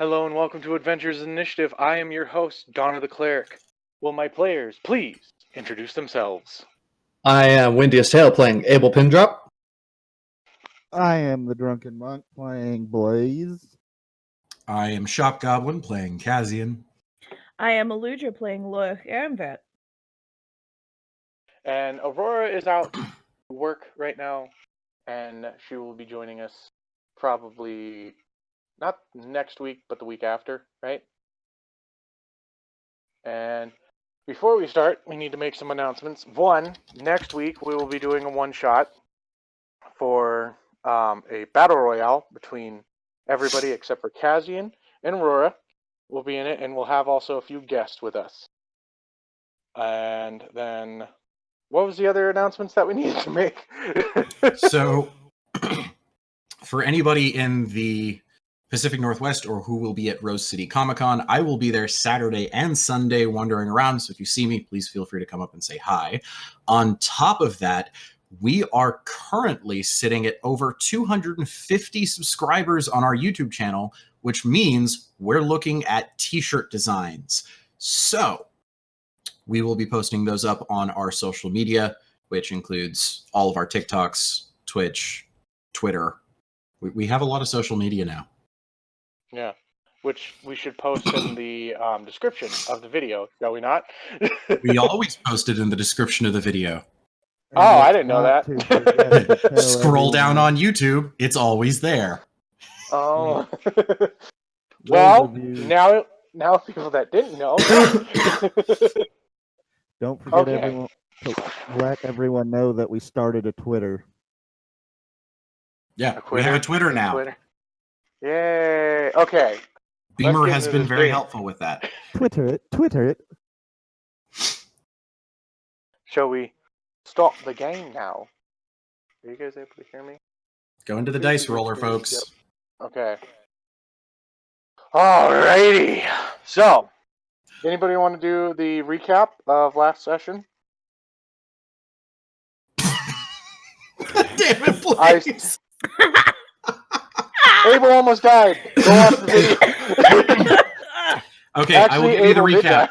Hello and welcome to Adventures.initiative. I am your host, Donna the Cleric. Will my players please introduce themselves? I am Windiest Tail playing Abel Pindrop. I am the Drunken Monk playing Blaze. I am Shop Goblin playing Kazian. I am Aludra playing Loic Amvet. And Aurora is out to work right now, and she will be joining us probably not next week, but the week after, right? And before we start, we need to make some announcements. One, next week we will be doing a one-shot for a battle royale between everybody except for Kazian and Aurora. Will be in it, and we'll have also a few guests with us. And then, what was the other announcements that we needed to make? So, for anybody in the Pacific Northwest or who will be at Rose City Comic-Con, I will be there Saturday and Sunday wandering around, so if you see me, please feel free to come up and say hi. On top of that, we are currently sitting at over 250 subscribers on our YouTube channel, which means we're looking at t-shirt designs. So, we will be posting those up on our social media, which includes all of our TikToks, Twitch, Twitter. We have a lot of social media now. Yeah, which we should post in the description of the video, shall we not? We always post it in the description of the video. Oh, I didn't know that. Scroll down on YouTube, it's always there. Oh. Well, now people that didn't know. Don't forget Okay. everyone to let everyone know that we started a Twitter. Yeah, we have a Twitter now. Twitter. Yay! Okay. Beamer Let's get has into been this very game. helpful with that. Twitter it. Shall we start the game now? Are you guys able to hear me? Go into the dice roller, folks. Okay. Alrighty. So, anybody want to do the recap of last session? Damn it, please. Abel almost died. Go off the video. Okay, Actually, I will give you the Abel did recap.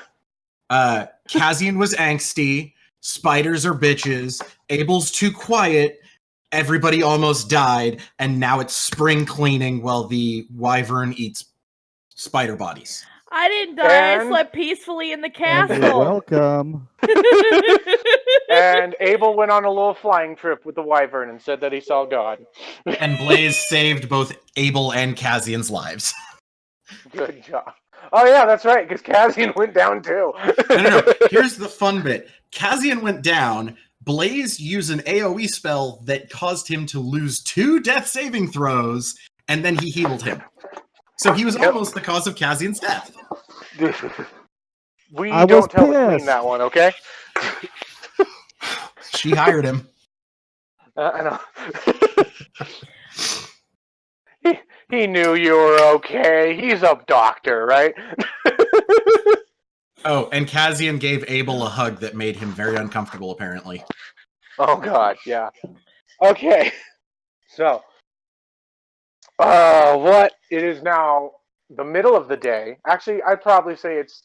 Kazian was angsty. Spiders are bitches. Abel's too quiet. Everybody almost died. And now it's spring cleaning while the wyvern eats spider bodies. I didn't die. I And- slept peacefully in the And you're castle. welcome. And Abel went on a little flying trip with the wyvern and said that he saw God. And Blaze saved both Abel and Kazian's lives. Good job. Oh yeah, that's right, because Kazian went down too. No. Here's the fun bit. Kazian went down. Blaze used an AoE spell that caused him to lose 2 death saving throws, and then he healed him. So he was almost the cause of Kazian's death. We I was don't tell the queen pissed. that one, okay? She hired him. I know. he knew you were okay. He's a doctor, right? Oh, and Kazian gave Abel a hug that made him very uncomfortable, apparently. Oh god, yeah. Okay. So, what? It is now the middle of the day. Actually, I'd probably say it's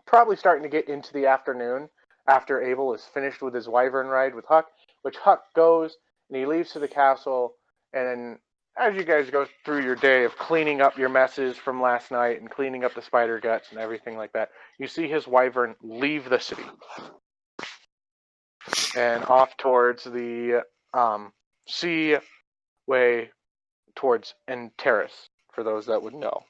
probably starting to get into the afternoon after Abel is finished with his wyvern ride with Huck, which Huck goes and he leaves to the castle, and then as you guys go through your day of cleaning up your messes from last night and cleaning up the spider guts and everything like that, you see his wyvern leave the city and off towards the sea way towards Enterris, for those that would know.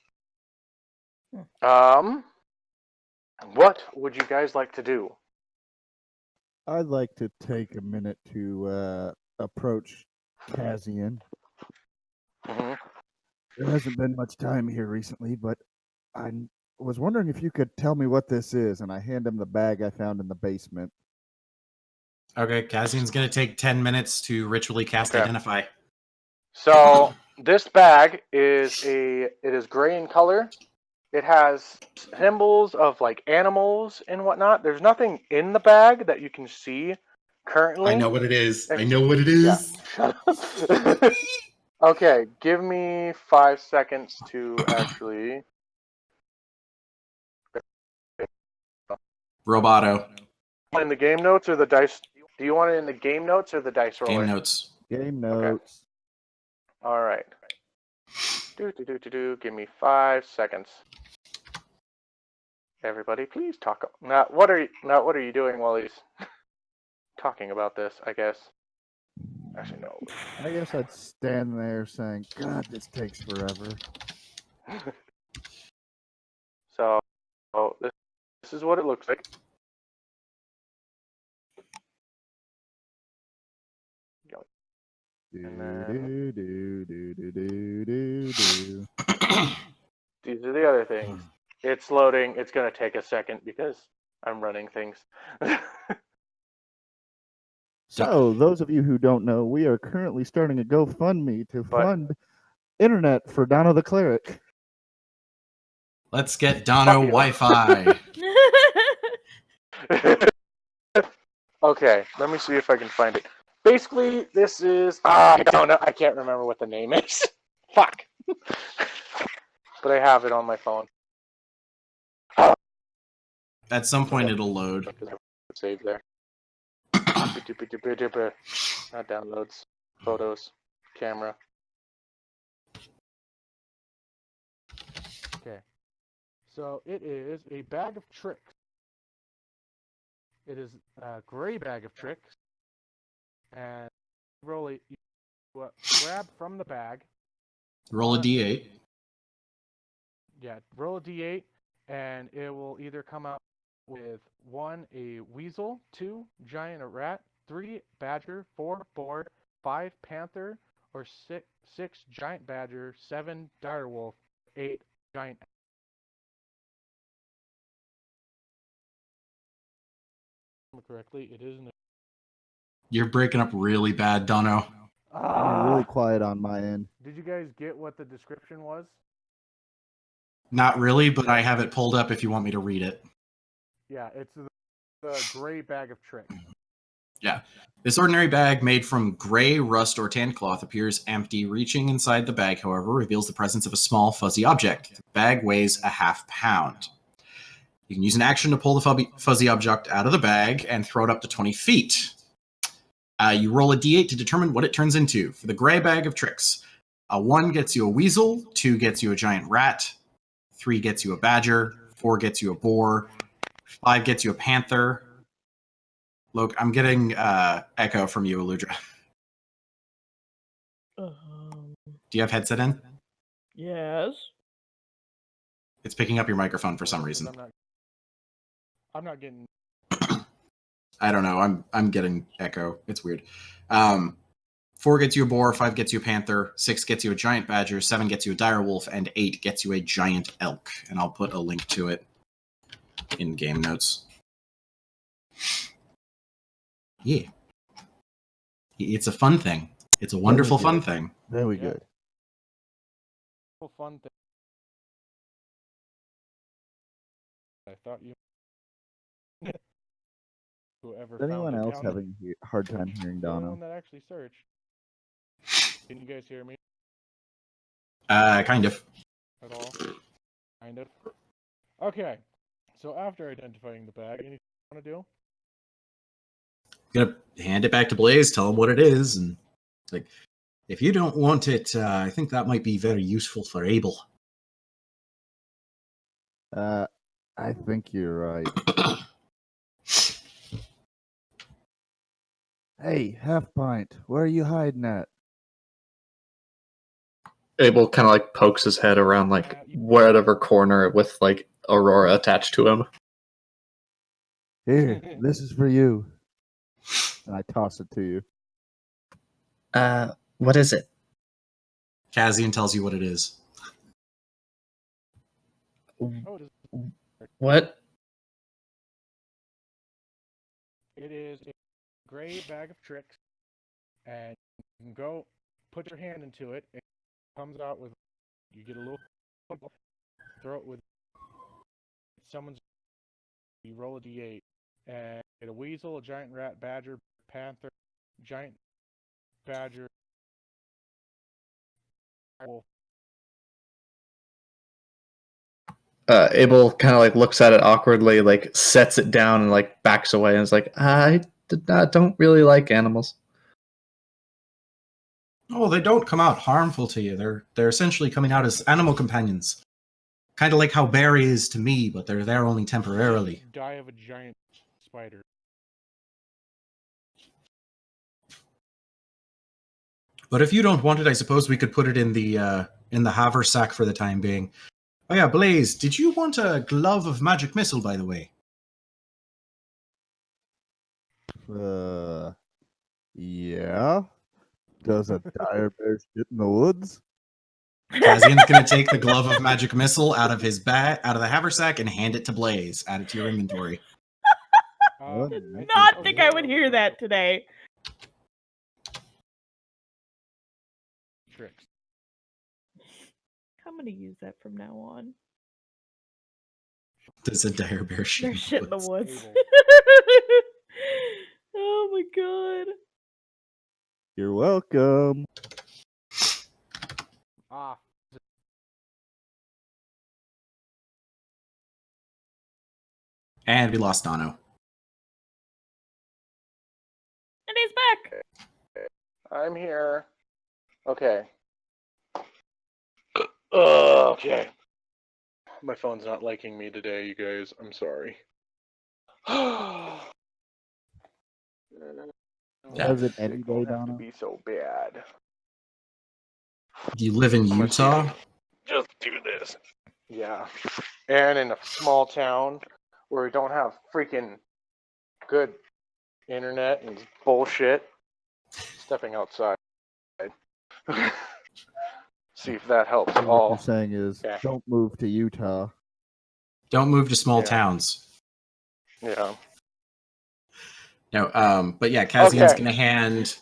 What would you guys like to do? I'd like to take a minute to approach Kazian. Mm-hmm. There hasn't been much time here recently, but I was wondering if you could tell me what this is, and I hand him the bag I found in the basement. Okay, Kazian's going to take 10 minutes to ritually cast Okay. Identify. So this bag is gray in color. It has symbols of like animals and whatnot. There's nothing in the bag that you can see currently. I know what it is. Yeah. Okay, give me 5 seconds to actually. Roboto. In the game notes or the dice? Do you want it in the game notes or the dice roller? Game notes. Game notes. All right. Give me 5 seconds. Everybody, please talk. What are you doing while he's talking about this? I guess. Actually, no. I guess I'd stand there saying, "God, this takes forever." So, this is what it looks like. Do And then- do do do do do do. These are the other things. It's loading. It's going to take a second because I'm running things. So, those of you who don't know, we are currently starting a GoFundMe to But- fund internet for Dono the Cleric. Let's get Dono Wi-Fi. Okay, let me see if I can find it. Basically, this is I don't know. I can't remember what the name is. Fuck. But I have it on my phone. At some point, it'll load. Save there. Not downloads, photos, camera. Okay. So it is a bag of tricks. It is a gray bag of tricks. And roll it. You grab from the bag. Roll a d8. Yeah, roll a d8, and it will either come out with 1, a weasel, 2, giant rat, 3, badger, 4, boar, 5, panther, or 6, giant badger, 7, direwolf, 8, giant. Correctly, it isn't. You're breaking up really bad, Dono. You're really quiet on my end. Did you guys get what the description was? Not really, but I have it pulled up if you want me to read it. Yeah, it's the gray bag of tricks. Yeah. This ordinary bag made from gray, rust, or tan cloth appears empty. Reaching inside the bag, however, reveals the presence of a small, fuzzy object. The bag weighs a half pound. You can use an action to pull the fuzzy object out of the bag and throw it up to 20 feet. You roll a d8 to determine what it turns into. For the gray bag of tricks, a 1 gets you a weasel, 2 gets you a giant rat, 3 gets you a badger, 4 gets you a boar, 5 gets you a panther. Look, I'm getting echo from you, Aludra. Do you have headset in? Yes. It's picking up your microphone for some reason. I'm not getting. I don't know. I'm getting echo. It's weird. 4 gets you a boar, 5 gets you a panther, 6 gets you a giant badger, 7 gets you a dire wolf, and 8 gets you a giant elk. And I'll put a link to it in game notes. Yeah. It's a fun thing. It's a wonderful fun thing. Very Yeah. good. Fun thing. I thought you. Whoever Is anyone found it else down having a hard time hearing there. The only Dono? one that actually searched. Can you guys hear me Kind of. at all? Kind of. Okay. So after identifying the bag, anything you want to do? Gonna hand it back to Blaze, tell him what it is, and like, if you don't want it, I think that might be very useful for Abel. I think you're right. Hey, Half Pint, where are you hiding at? Abel kind of like pokes his head around like whatever corner with like Aurora attached to him. Here, this is for you. And I toss it to you. What is it? Kazian tells you what it is. Oh, it is. What? It is a gray bag of tricks, and you can go put your hand into it. And it comes out with. You get a little. Throw it with. Someone's. You roll a d8, and get a weasel, a giant rat, badger, panther, giant badger, Abel kind of like looks at it awkwardly, like sets it down and like backs away and is like, don't really like animals. Oh, they don't come out harmful to you. They're essentially coming out as animal companions. Kind of like how Barry is to me, but they're there only temporarily. Die of a giant spider. But if you don't want it, I suppose we could put it in the haversack for the time being. Oh yeah, Blaze, did you want a glove of magic missile, by the way? Yeah. Does a dire bear shit in the woods? Kazian's gonna take the glove of magic missile out of his bag, out of the haversack, and hand it to Blaze. Add it to your inventory. Oh, Did nice. not think I would hear that today. Tricks. I'm gonna use that from now on. Does a dire bear shit? There's shit in the woods. Able. Oh my god. You're welcome. Ah, And we lost Dono. And he's back. I'm here. Okay. Okay. My phone's not liking me today, you guys. I'm sorry. Does it Shit any don't day, have to Donna? be so bad. Do you live in I'm gonna Utah? Just do this. Yeah. And in a small town where we don't have freaking good internet and bullshit. Stepping outside. See if that helps So what all. you're saying is, Yeah. don't move to Utah. Don't move to small Yeah. towns. Yeah. No, but yeah, Kazian's Okay. gonna hand.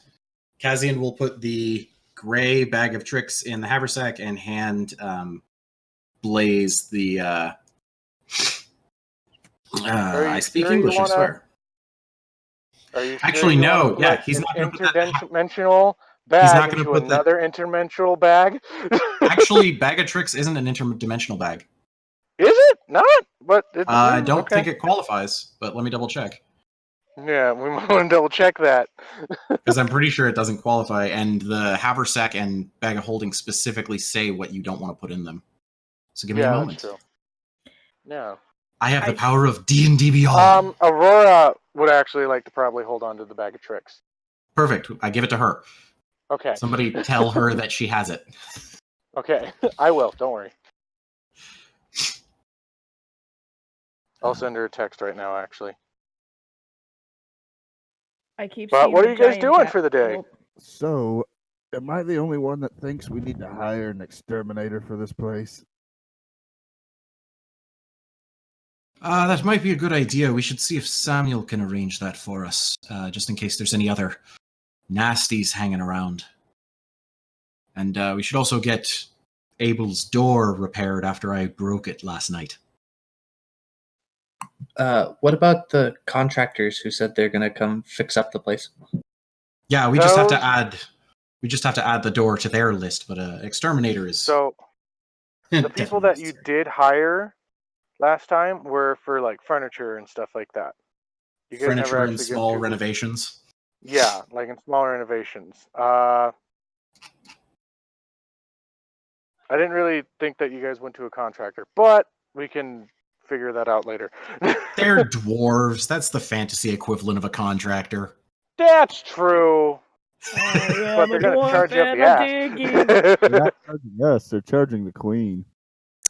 Kazian will put the gray bag of tricks in the haversack and hand Blaze the. I speak sure you English, I wanna- swear. Are you Actually, sure you no. wanna put Yeah, he's an not gonna put that. interdimensional He's bag not gonna into put that- another interdimensional bag? Actually, bag of tricks isn't an interdimensional bag. Is it not? But it, I don't okay. think it qualifies, but let me double check Yeah, we might want to double check that. because I'm pretty sure it doesn't qualify. And the haversack and bag of holding specifically say what you don't want to put in them. So give me a Yeah, moment. that's true. Yeah. I have the power of D&D Beyond. Aurora would actually like to probably hold on to the bag of tricks. Perfect. I give it to her. Okay. Somebody tell her that she has it. Okay. I will. Don't worry. I'll send her a text right now, actually. I keep But seeing what the are you guys giant doing cat. for the day? Oh, So, am I the only one that thinks we need to hire an exterminator for this place? That might be a good idea. We should see if Samuel can arrange that for us, just in case there's any other nasties hanging around. And we should also get Abel's door repaired after I broke it last night. What about the contractors who said they're gonna come fix up the place? Yeah, we just have to Those- add. We just have to add the door to their list, but exterminator is. So the people that you did hire last time were for like furniture and stuff like that. You guys never furniture and actually get small to- renovations. Yeah, like in small renovations. I didn't really think that you guys went to a contractor, but we can figure that out later. They're dwarves. That's the fantasy equivalent of a contractor. That's true. I But am they're a gonna dwarf charge you up and the a ass. diggy. They're not charging us, they're charging the queen.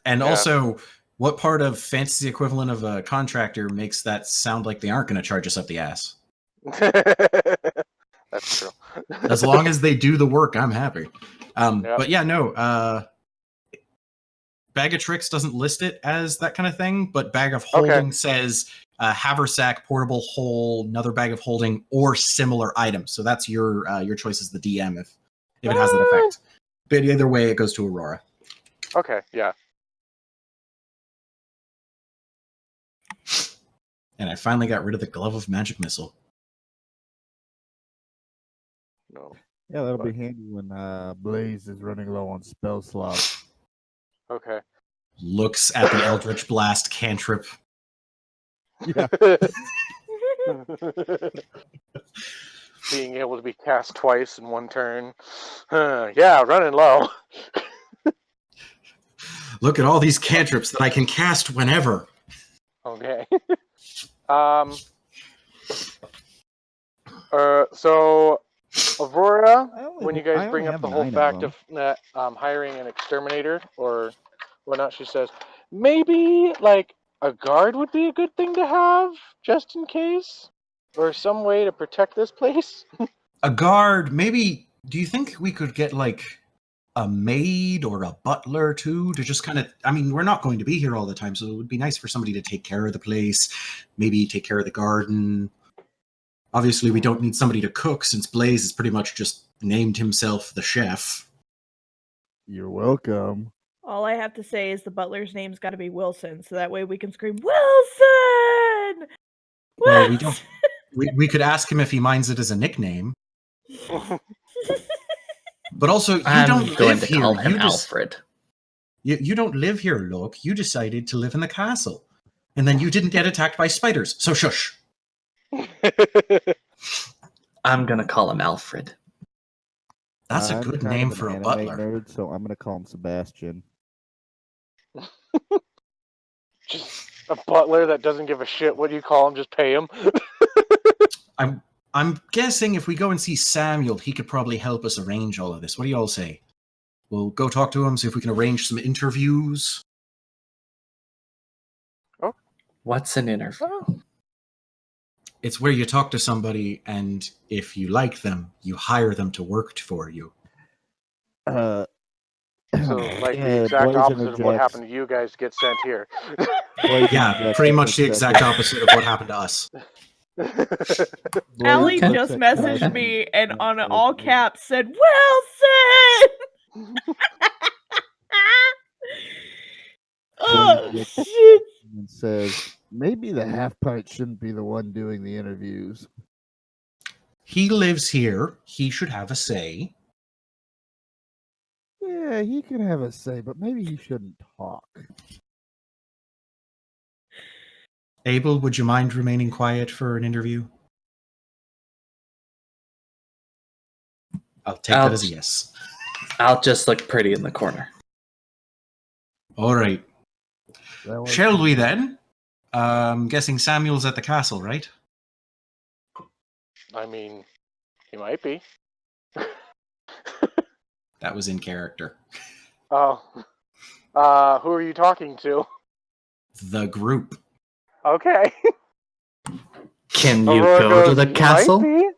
And Yeah. also, what part of fantasy equivalent of a contractor makes that sound like they aren't going to charge us up the ass? That's true. As long as they do the work, I'm happy. Yeah. But yeah, no. Bag of Tricks doesn't list it as that kind of thing, but Bag of Holding says haversack, portable hole, another bag of holding, or similar items. So that's your choice as the DM if it has that effect. But either way, it goes to Aurora. Okay, yeah. And I finally got rid of the Glove of Magic Missile. No. Yeah, that'll be handy when Blaze is running low on spell slots. Okay. Looks at the Eldritch Blast cantrip. Yeah. Being able to be cast twice in one turn. Yeah, running low. Look at all these cantrips that I can cast whenever. Okay. So Aurora, when you guys bring up the whole fact of hiring an exterminator or whatnot, she says, maybe like a guard would be a good thing to have just in case, or some way to protect this place. A guard, maybe. Do you think we could get like a maid or a butler too to just kind of, I mean, we're not going to be here all the time, so it would be nice for somebody to take care of the place, maybe take care of the garden. Obviously, we don't need somebody to cook since Blaze has pretty much just named himself the chef. You're welcome. All I have to say is the butler's name's got to be Wilson, so that way we can scream, Wilson! Well, we don't. We could ask him if he minds it as a nickname. But also, you I'm don't going live to here. call him You just- Alfred. You don't live here, look. You decided to live in the castle. And then you didn't get attacked by spiders, so shush. I'm going to call him Alfred. That's a I'm good kind name of an for a anime butler. nerd, so I'm gonna call him Sebastian. Just a butler that doesn't give a shit what you call him, just pay him. I'm guessing if we go and see Samuel, he could probably help us arrange all of this. What do you all say? We'll go talk to him, see if we can arrange some interviews. What's an interview? It's where you talk to somebody, and if you like them, you hire them to work for you. Uh, So, like the yeah, exact Blaze opposite of what interjects. happened to you guys get sent here. Blaze Yeah, interjects pretty and much the puts exact that- opposite of what happened to us. Blaze Allie puts just that messaged Sebastian me and on says, all caps said, Wilson! Oh, Blaze shit. and says maybe the half pint shouldn't be the one doing the interviews. He lives here. He should have a say. Yeah, he can have a say, but maybe he shouldn't talk. Abel, would you mind remaining quiet for an interview? I'll take that as a yes. I'll just look pretty in the corner. All right. That was- Shall we then? I'm guessing Samuel's at the castle, right? I mean, he might be. That was in character. Oh. Who are you talking to? The group. Okay. Can you Aurora go goes, to the "He castle? might be."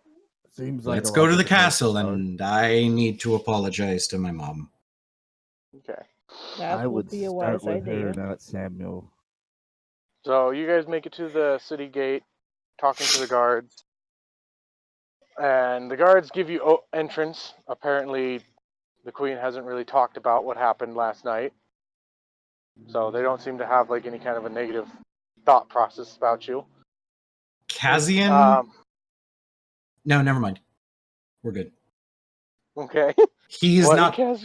Seems like Let's a go lot to of the different castle, powers. and I need to apologize to my mom. Okay. That I would would be a start wise with her, idea. not Samuel. So you guys make it to the city gate, talking to the guards. And the guards give you entrance. Apparently, the queen hasn't really talked about what happened last night. So they don't seem to have like any kind of a negative thought process about you. Kazian? No, never mind. We're good. Okay. He is What, not. Kaz?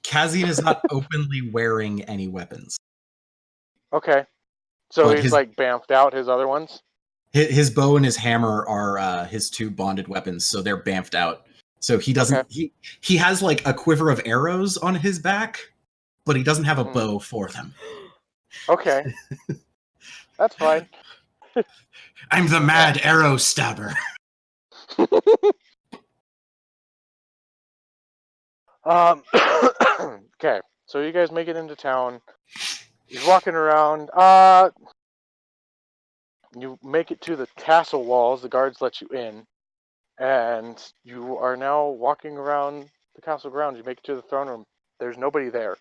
Kazian is not openly wearing any weapons. Okay. So But he's his- like bamfed out his other ones? His bow and his hammer are his two bonded weapons, so they're bamfed out. So he doesn't. Okay. He has like a quiver of arrows on his back, but he doesn't have a Mhm. bow for them. Okay. That's fine. I'm the mad arrow stabber. Okay, so you guys make it into town. You're walking around. You make it to the castle walls. The guards let you in, and you are now walking around the castle grounds. You make it to the throne room. There's nobody there.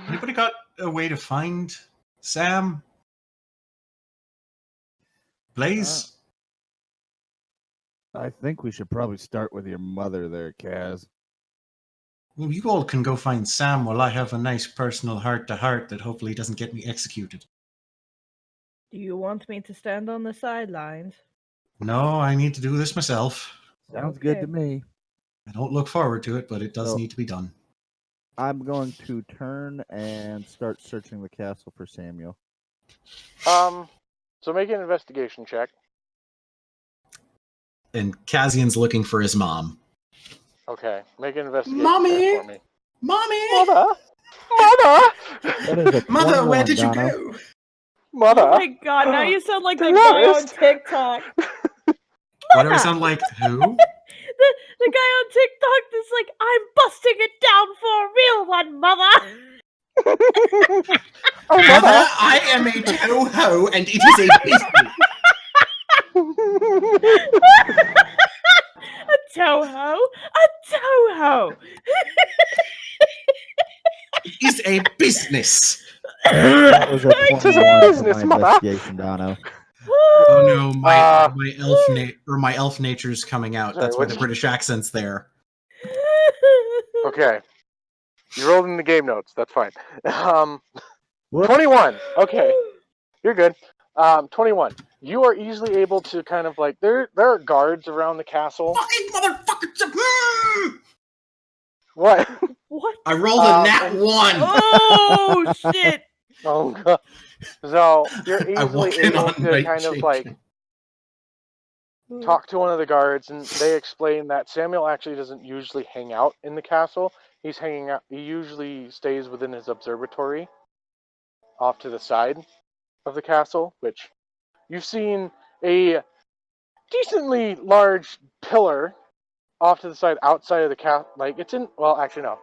Anybody got a way to find Sam? Blaze? I think we should probably start with your mother there, Kaz. Well, you all can go find Sam while I have a nice personal heart-to-heart that hopefully doesn't get me executed. Do you want me to stand on the sidelines? No, I need to do this myself. Sounds good to Okay. me. I don't look forward to it, but it does So- need to be done. I'm going to turn and start searching the castle for Samuel. So make an investigation check. And Kazian's looking for his mom. Okay, make an investigation Mommy! check for me. Mommy! Mother! Mother! That is a Mother, where 21, did you Dono. go? Mother! Oh my god, now you sound like the guy Dolores. on TikTok. Why do I sound like who? The guy on TikTok that's like, I'm busting it down for a real one, mother! Oh, Mother, mother! I am a Toho, and it is a business. A Toho? A Toho! It is a business. That was a This is a 21 for business, my mother. investigation, Dono. Oh no, Uh, my elf nature's coming out. Sorry, That's why the what's- British accent's there. Okay. You rolled in the game notes. That's fine. Whoops. 21. Okay. You're good. 21. You are easily able to kind of like there are guards around the castle. Fucking motherfucker! What? What? I rolled a nat and- 1. Oh, shit! Oh god. So you're I easily walk in able on to night kind of like changing. talk to one of the guards, and they explain that Samuel actually doesn't usually hang out in the castle. He's hanging out. He usually stays within his observatory, off to the side of the castle, which you've seen a decently large pillar off to the side outside of the castle. Like it's in. Well, actually no.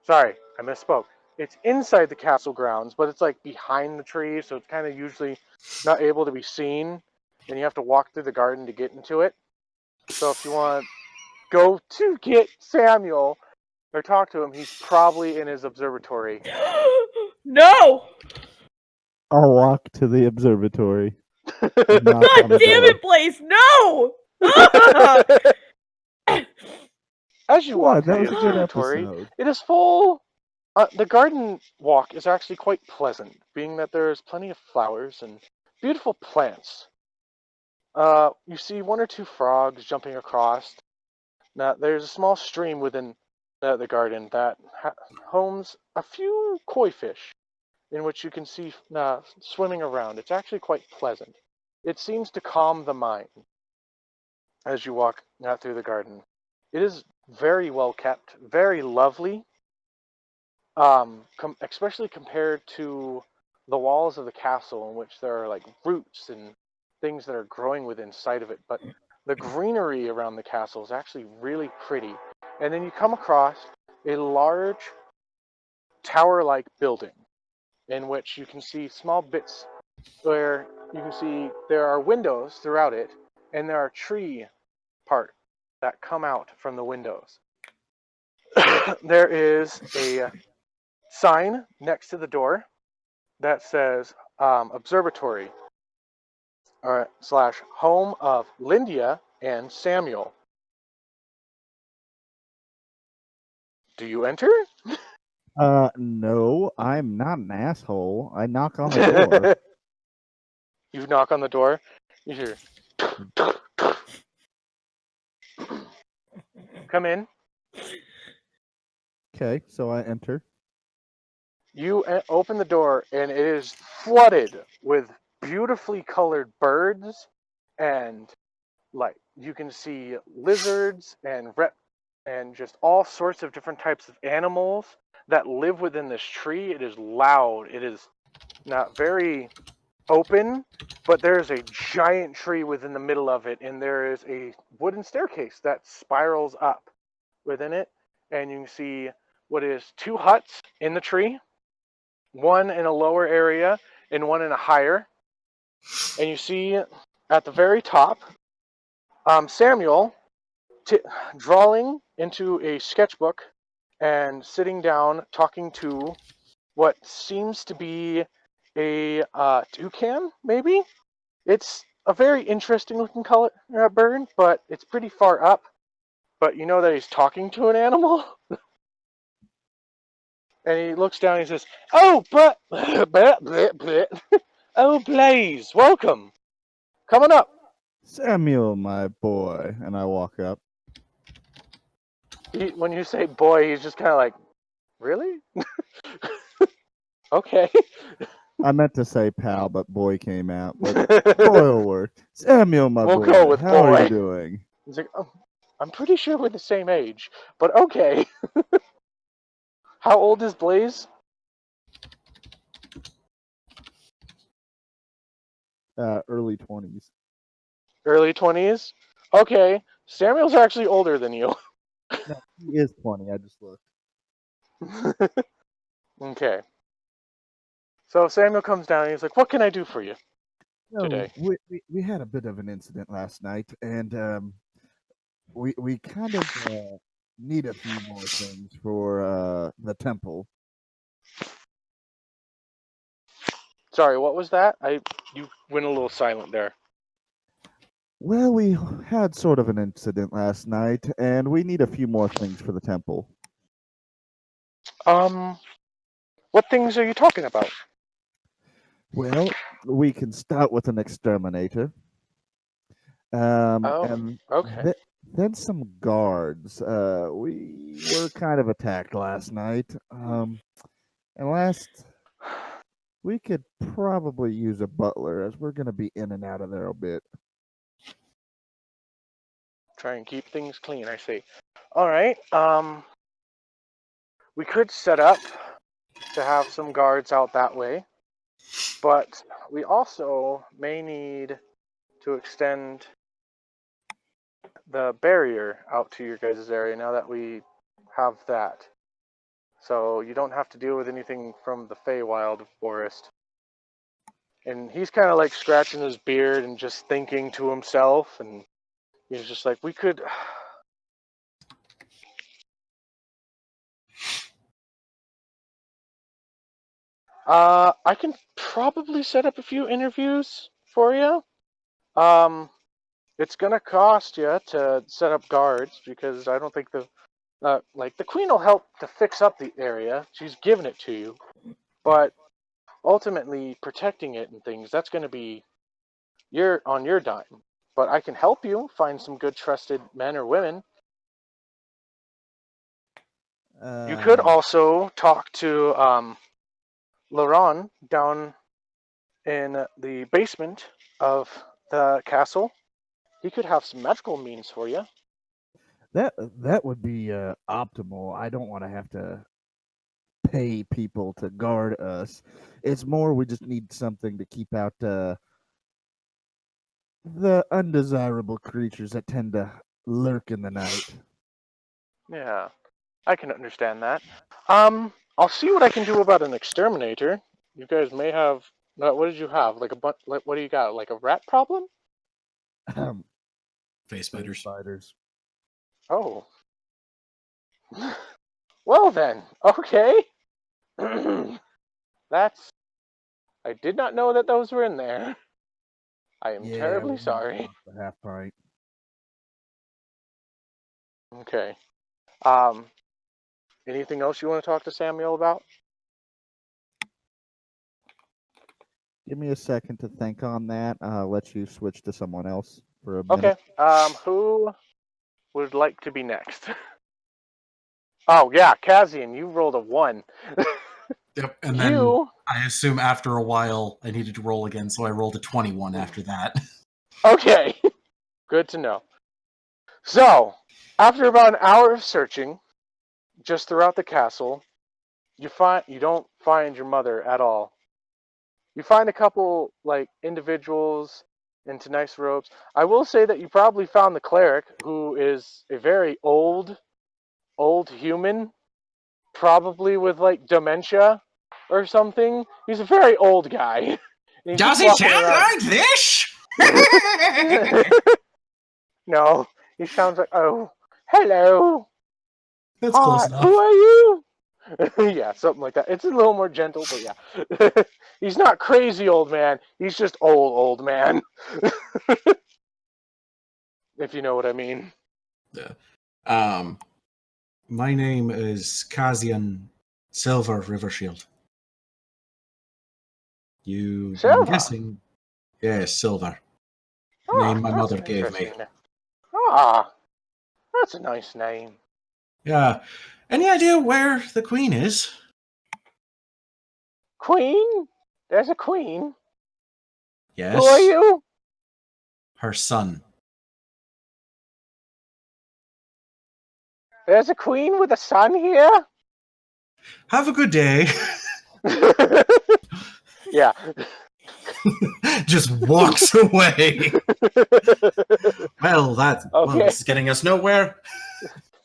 Sorry, I misspoke. It's inside the castle grounds, but it's like behind the trees, so it's kind of usually not able to be seen, and you have to walk through the garden to get into it. So if you want to go to get Samuel or talk to him, he's probably in his observatory. No! I'll walk to the observatory. Knock God on the damn door. it, Blaze! No! As you What? walk That through was the a good observatory, episode. it is full. The garden walk is actually quite pleasant, being that there is plenty of flowers and beautiful plants. You see one or two frogs jumping across. Now, there's a small stream within the garden that homes a few koi fish, in which you can see swimming around. It's actually quite pleasant. It seems to calm the mind as you walk through the garden. It is very well kept, very lovely, especially compared to the walls of the castle, in which there are like roots and things that are growing within sight of it. But the greenery around the castle is actually really pretty. And then you come across a large tower-like building in which you can see small bits where you can see there are windows throughout it, and there are tree parts that come out from the windows. There is a sign next to the door that says observatory / home of Lindia and Samuel. Do you enter? No, I'm not an asshole. I knock on the door. You knock on the door. You hear, come in. Okay, so I enter. You open the door, and it is flooded with beautifully colored birds, and like you can see lizards and just all sorts of different types of animals that live within this tree. It is loud. It is not very open, but there is a giant tree within the middle of it, and there is a wooden staircase that spirals up within it, and you can see what is 2 huts in the tree, one in a lower area and one in a higher. And you see at the very top Samuel drawing into a sketchbook and sitting down talking to what seems to be a toucan, maybe? It's a very interesting looking bird, but it's pretty far up. But you know that he's talking to an animal? And he looks down and he says, "Oh, but oh, Blaze, welcome. Come on up. Samuel, my boy. And I walk up. When you say boy, he's just kind of like, really? Okay. I meant to say pal, but boy came out. But boy will work. Samuel, my We'll boy. go with How are boy. you doing? He's like, oh, I'm pretty sure we're the same age, but okay. How old is Blaze? Early 20s. Early 20s? Okay. Samuel's actually older than you. No, he is 20. I just looked. Okay. So Samuel comes down and he's like, what can I do for you No, today? we had a bit of an incident last night, and we kind of need a few more things for the temple. Sorry, what was that? You went a little silent there. Well, we had sort of an incident last night, and we need a few more things for the temple. What things are you talking about? Well, we can start with an exterminator. Oh, And okay. then some guards. We were kind of attacked last night. And we could probably use a butler, as we're going to be in and out of there a bit. Try and keep things clean, I see. All right. We could set up to have some guards out that way, but we also may need to extend the barrier out to your guys' area now that we have that. So you don't have to deal with anything from the Feywild forest. And he's kind of like scratching his beard and just thinking to himself, and he's just like, we could... I can probably set up a few interviews for you. It's gonna cost you to set up guards because I don't think the queen will help to fix up the area. She's giving it to you, but ultimately protecting it and things, that's gonna be on your dime. But I can help you find some good trusted men or women. You could also talk to Laurent down in the basement of the castle. He could have some magical means for you. That would be optimal. I don't want to have to pay people to guard us. It's more we just need something to keep out the undesirable creatures that tend to lurk in the night. Yeah, I can understand that. I'll see what I can do about an exterminator. You guys may have. What did you have? What do you got? Like a rat problem? Face spiders. Spiders. Oh. Well then, okay. That's. I did not know that those were in there. I am terribly sorry. The half pint. Okay. Anything else you want to talk to Samuel about? Give me a second to think on that. I'll let you switch to someone else for a minute. Okay. Who would like to be next? Oh yeah, Kazian, you rolled a 1. Yep, and then I assume after a while I needed to roll again, so I rolled a 21 after that. Okay. Good to know. So, after about an hour of searching, just throughout the castle, you don't find your mother at all. You find a couple individuals into nice robes. I will say that you probably found the cleric, who is a very old human, probably with dementia or something. He's a very old guy. Does he sound like this? No, he sounds like, oh, hello. That's close enough. Who are you? Yeah, something like that. It's a little more gentle, but yeah. He's not crazy old man. He's just old man. If you know what I mean. Yeah. My name is Kazian Silver Rivershield. I'm guessing. Yes, Silver. Name my that's mother an gave me. interesting name. Ah, that's a nice name. Yeah. Any idea where the queen is? Queen? There's a queen. Yes. Who are you? Her son. There's a queen with a son here? Have a good day. Yeah. Just walks away. Well, this is getting us nowhere.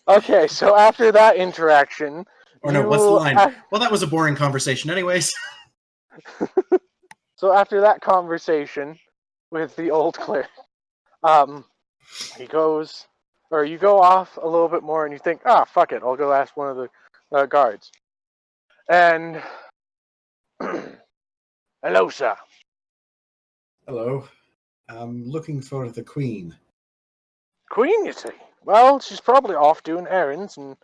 Okay, so after that interaction, Or no, what's the line? Well, that was a boring conversation anyways. So after that conversation with the old cleric, you go off a little bit more and you think, fuck it, I'll go ask one of the guards. And, hello, sir. Hello. I'm looking for the queen. Queen, you see? Well, she's probably off doing errands and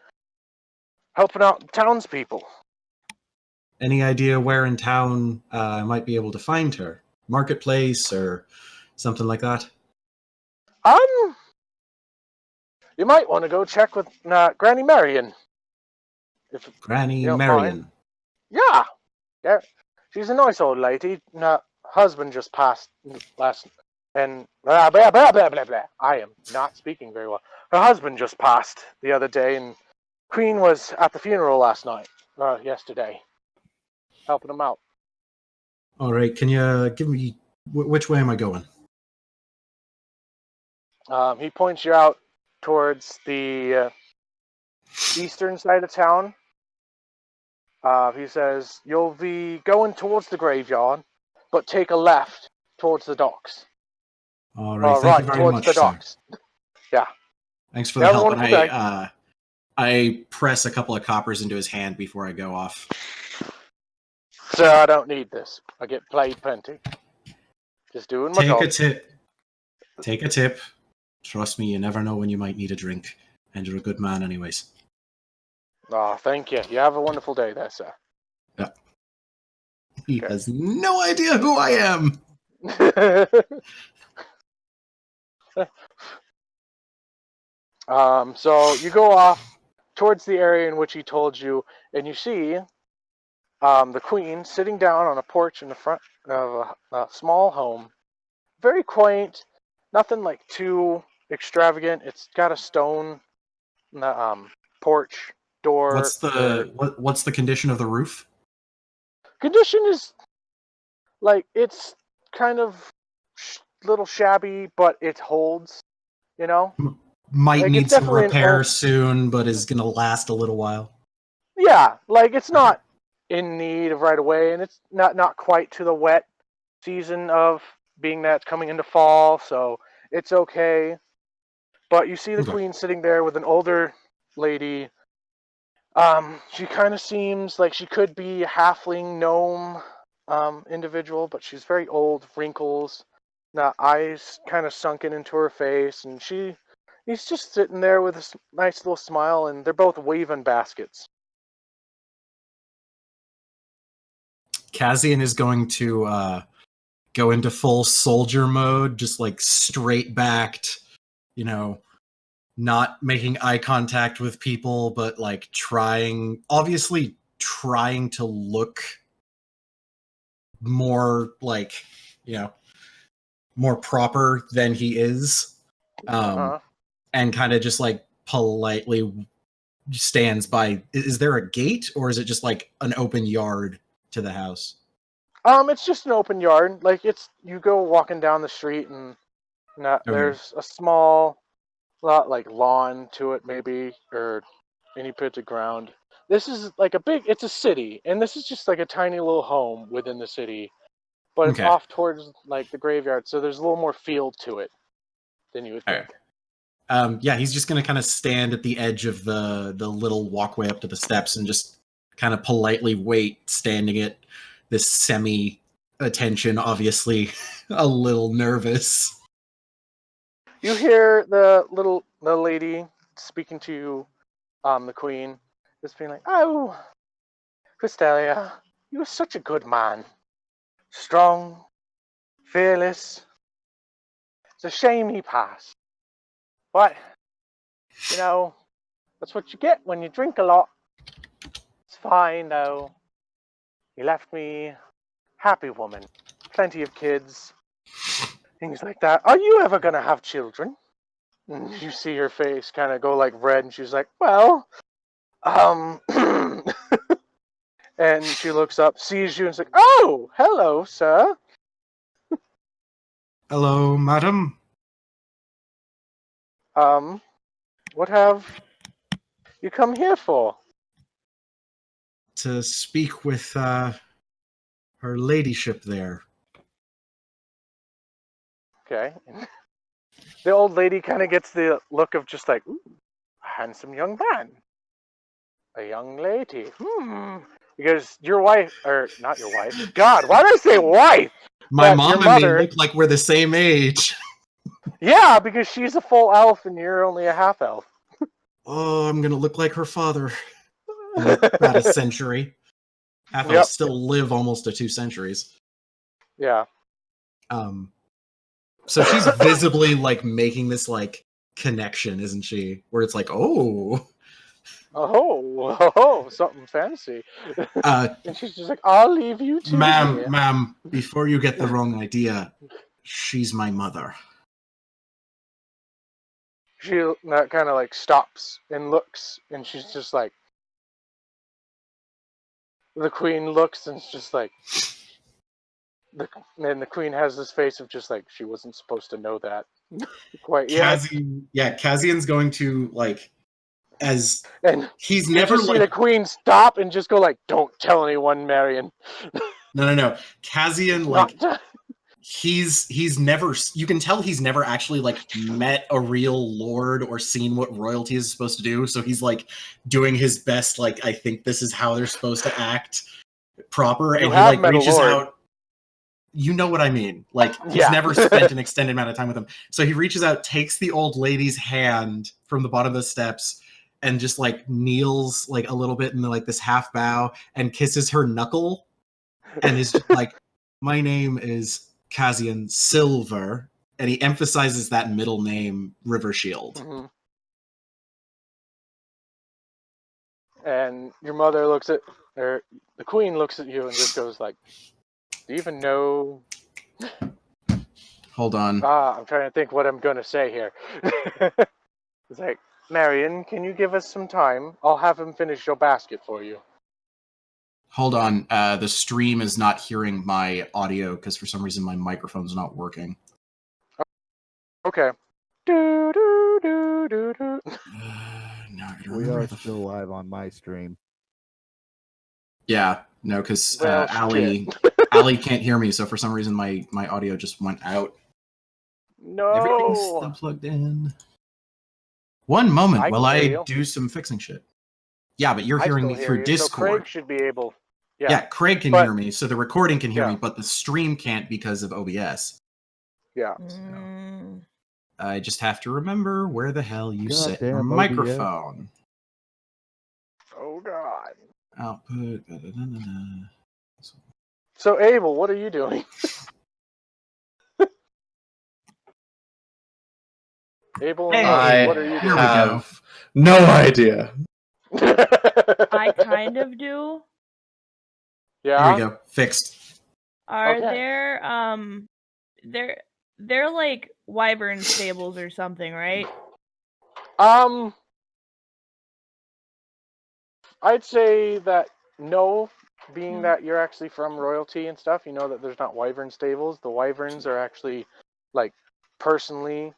helping out the townspeople. Any idea where in town I might be able to find her? Marketplace or something like that? You might want to go check with Granny Marion. If Granny you don't Marion. mind. Yeah. She's a nice old lady. Husband just passed last, and blah blah blah blah blah blah. I am not speaking very well. Her husband just passed the other day, and Queen was at the funeral yesterday, helping him out. All right, can you give me which way am I going? He points you out towards the eastern side of town. He says, you'll be going towards the graveyard, but take a left towards the docks. All right, thank you very towards much, the sir. docks. Yeah. Thanks for the Have a help. And wonderful day. I press a couple of coppers into his hand before I go off. Sir, I don't need this. I get paid plenty. Just doing my job. Take a tip. Trust me, you never know when you might need a drink. And you're a good man anyways. Oh, thank you. You have a wonderful day there, sir. Yeah. He has no idea who I am. So you go off towards the area in which he told you, and you see the queen sitting down on a porch in the front of a small home. Very quaint, nothing like too extravagant. It's got a stone porch door. What's the condition of the roof? Condition is like it's kind of little shabby, but it holds. You know, Might like, need it's some definitely repair soon, but is gonna last a little while. Yeah, like it's not in need of right away, and it's not quite to the wet season of being that it's coming into fall, so it's okay. But you see the queen sitting there with an older lady. She kind of seems like she could be a halfling gnome individual, but she's very old, wrinkles, eyes kind of sunken into her face, and he's just sitting there with a nice little smile, and they're both waving baskets. Kazian is going to go into full soldier mode, just like straight backed, not making eye contact with people, but like obviously trying to look more like, more proper than he is. And kind of just like politely stands by. Is there a gate or is it just like an open yard to the house? It's just an open yard. Like you go walking down the street and there's a small like lawn to it maybe, or any bit of ground. This is like it's a city, and this is just like a tiny little home within the city, but it's off towards like the graveyard, so there's a little more field to it than you would think. Yeah, he's just gonna kind of stand at the edge of the little walkway up to the steps and just kind of politely wait, standing at this semi attention, obviously a little nervous. You hear the lady speaking to the queen, just being like, "Oh, Cristelia, you are such a good man. Strong, fearless. It's a shame he passed. But, you know, that's what you get when you drink a lot. It's fine, though. He left me a happy woman, plenty of kids, things like that. Are you ever going to have children? And you see her face kind of go like red, and she's like, well, and she looks up, sees you, and is like, oh, hello, sir. Hello, madam. What have you come here for? To speak with her ladyship there. Okay. The old lady kind of gets the look of just like, ooh, a handsome young man. A young lady. Because your wife, or not your wife. God, why did I say wife? My But mom your and mother- me look like we're the same age. Yeah, because she's a full elf and you're only a half elf. Oh, I'm gonna look like her father in about a century. Half Yep. elves still live almost to 2 centuries. Yeah. So she's visibly like making this like connection, isn't she? Where it's like, oh, Oh, something fancy. And she's just like, I'll leave you two here. ma'am, before you get the wrong idea, she's my mother. She kind of like stops and looks, and she's just like, the queen looks and it's just like, and the queen has this face of just like, she wasn't supposed to know that quite yet. Kazian's going to like, as And he's you never just see like, the queen stop and just go like, don't tell anyone, Marion. no. Kazian like, he's never, you can tell he's never actually like met a real lord or seen what royalty is supposed to do, so he's like doing his best, like, I think this is how they're supposed to act proper. You And he have like met a reaches lord. out, you know what I mean, like he's Yeah. never spent an extended amount of time with him, so he reaches out, takes the old lady's hand from the bottom of the steps, and just like kneels like a little bit in like this half bow and kisses her knuckle, and is just like, my name is Kazian Silver, and he emphasizes that middle name, River Shield. Mhm. And your mother looks at, or the queen looks at you and just goes like, do you even know? Hold on. I'm trying to think what I'm going to say here. It's like, Marion, can you give us some time? I'll have him finish your basket for you. Hold on. The stream is not hearing my audio because for some reason my microphone's not working. Okay. Do, do, do, do, do. Now I gotta We remember are the still live on my stream. Yeah, no, because Well, Allie can't hear me, so for some reason my audio just went out. Everything's still No! plugged in. One moment I while can hear I you. do some fixing shit. Yeah, but you're I hearing still me hear through you, Discord. so Craig should be able. Yeah, Craig can But- hear me, so the recording can hear Yeah. me, but the stream can't because of OBS. Yeah. I just have to remember where the hell you set your Goddamn OBS. microphone. Oh, God. Output. So, Abel, what are you doing? Abel, and Hey. what are you Here we doing? go. No idea. I kind of do. Yeah? Here we go. Fixed. Are Okay. there they're like wyvern stables or something, right? I'd say that no, being No. that you're actually from royalty and stuff, you know that there's not wyvern stables. The wyverns are actually, like, personally,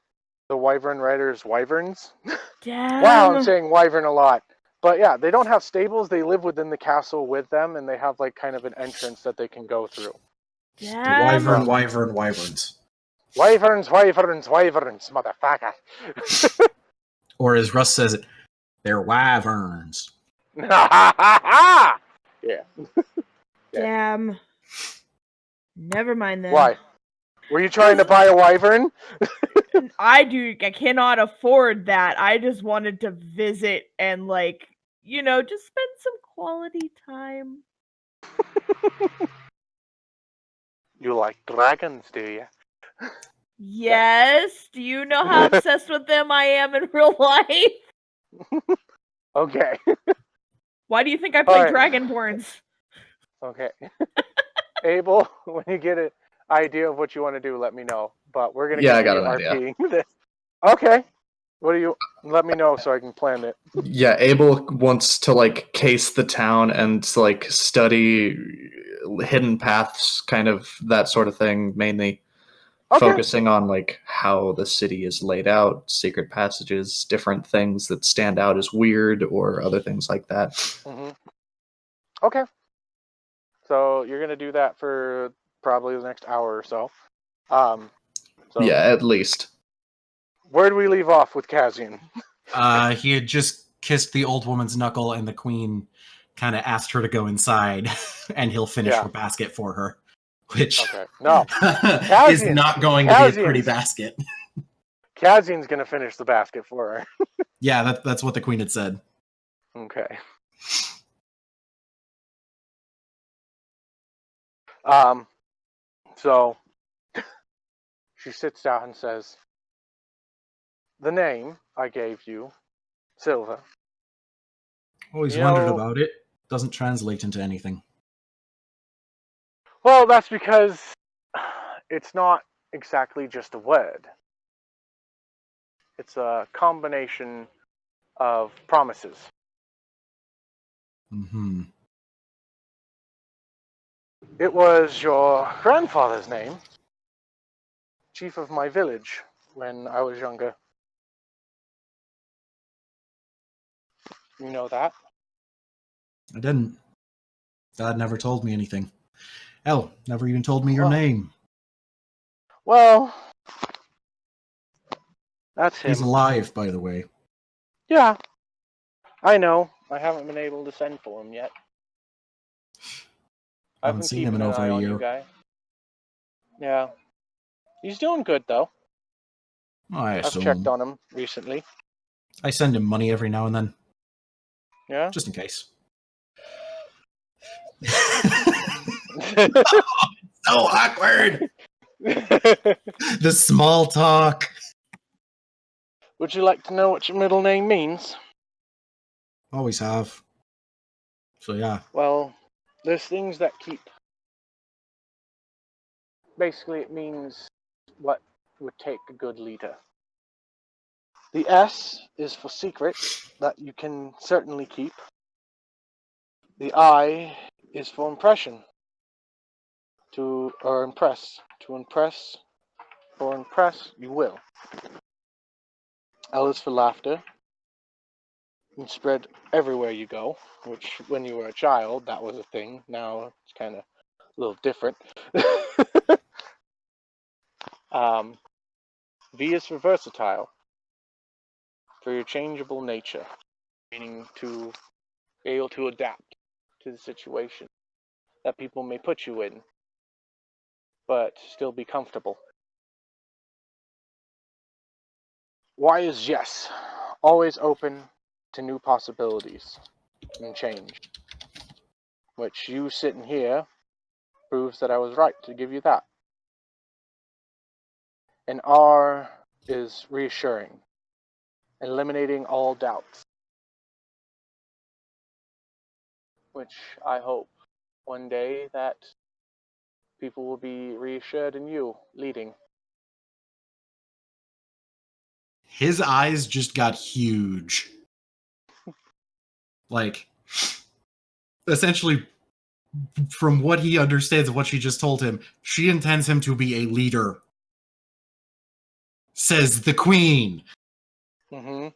the wyvern riders' wyverns. Damn. Wow, I'm saying wyvern a lot. But yeah, they don't have stables. They live within the castle with them, and they have, like, kind of an entrance that they can go through. Damn. Wyverns. Wyverns, motherfucker. Or as Russ says it, they're wyverns. Yeah. Damn. Never mind then. Why? Were you trying to buy a wyvern? I cannot afford that. I just wanted to visit and like, just spend some quality time. You like dragons, do you? Yes. Do you know how obsessed with them I am in real life? Okay. Why do you think I play Alright. Dragonborns? Okay. Abel, when you get an idea of what you want to do, let me know. But we're gonna Yeah, I got continue an idea. RPing this. Okay. What do you? Let me know so I can plan it. Yeah, Abel wants to like case the town and like study hidden paths, kind of that sort of thing, mainly Okay. focusing on like how the city is laid out, secret passages, different things that stand out as weird or other things like that. Mm-hmm. Okay. So you're gonna do that for probably the next hour or so. So Yeah, at least. where do we leave off with Kazian? He had just kissed the old woman's knuckle, and the queen kind of asked her to go inside, and he'll finish Yeah. her basket for her, which Okay. No. is not going to be a pretty Kazian's- basket. Kazian's gonna finish the basket for her. Yeah, that's what the queen had said. Okay. So she sits down and says, "The name I gave you, Silva. Always You wondered know- about it. Doesn't translate into anything. Well, that's because it's not exactly just a word. It's a combination of promises. Mm-hmm. It was your grandfather's name, chief of my village, when I was younger. You know that? I didn't. Dad never told me anything. Hell, never even told me your Well- name. Well, that's him. He's alive, by the way. Yeah, I know. I haven't been able to send for him yet. I've Haven't been seen him keeping in an over eye a on year. you guys. Yeah. He's doing good, though. I I've assume. checked on him recently. I send him money every now and then, Yeah? just in case. So awkward. The small talk. Would you like to know what your middle name means? Always have. So yeah. Well, there's things that keep. Basically, it means what would take a good leader. The S is for secret, that you can certainly keep. The I is for impression. Or impress. To impress or impress, you will. L is for laughter. You spread everywhere you go, which when you were a child, that was a thing. Now it's kind of a little different. V is for versatile, for your changeable nature, meaning to be able to adapt to the situation that people may put you in, but still be comfortable. Y is yes, always open to new possibilities and change, which you sitting here proves that I was right to give you that. And R is reassuring, eliminating all doubts, which I hope one day that people will be reassured in you leading. His eyes just got huge. Like, essentially, from what he understands of what she just told him, she intends him to be a leader. Says the queen. Mm-hmm.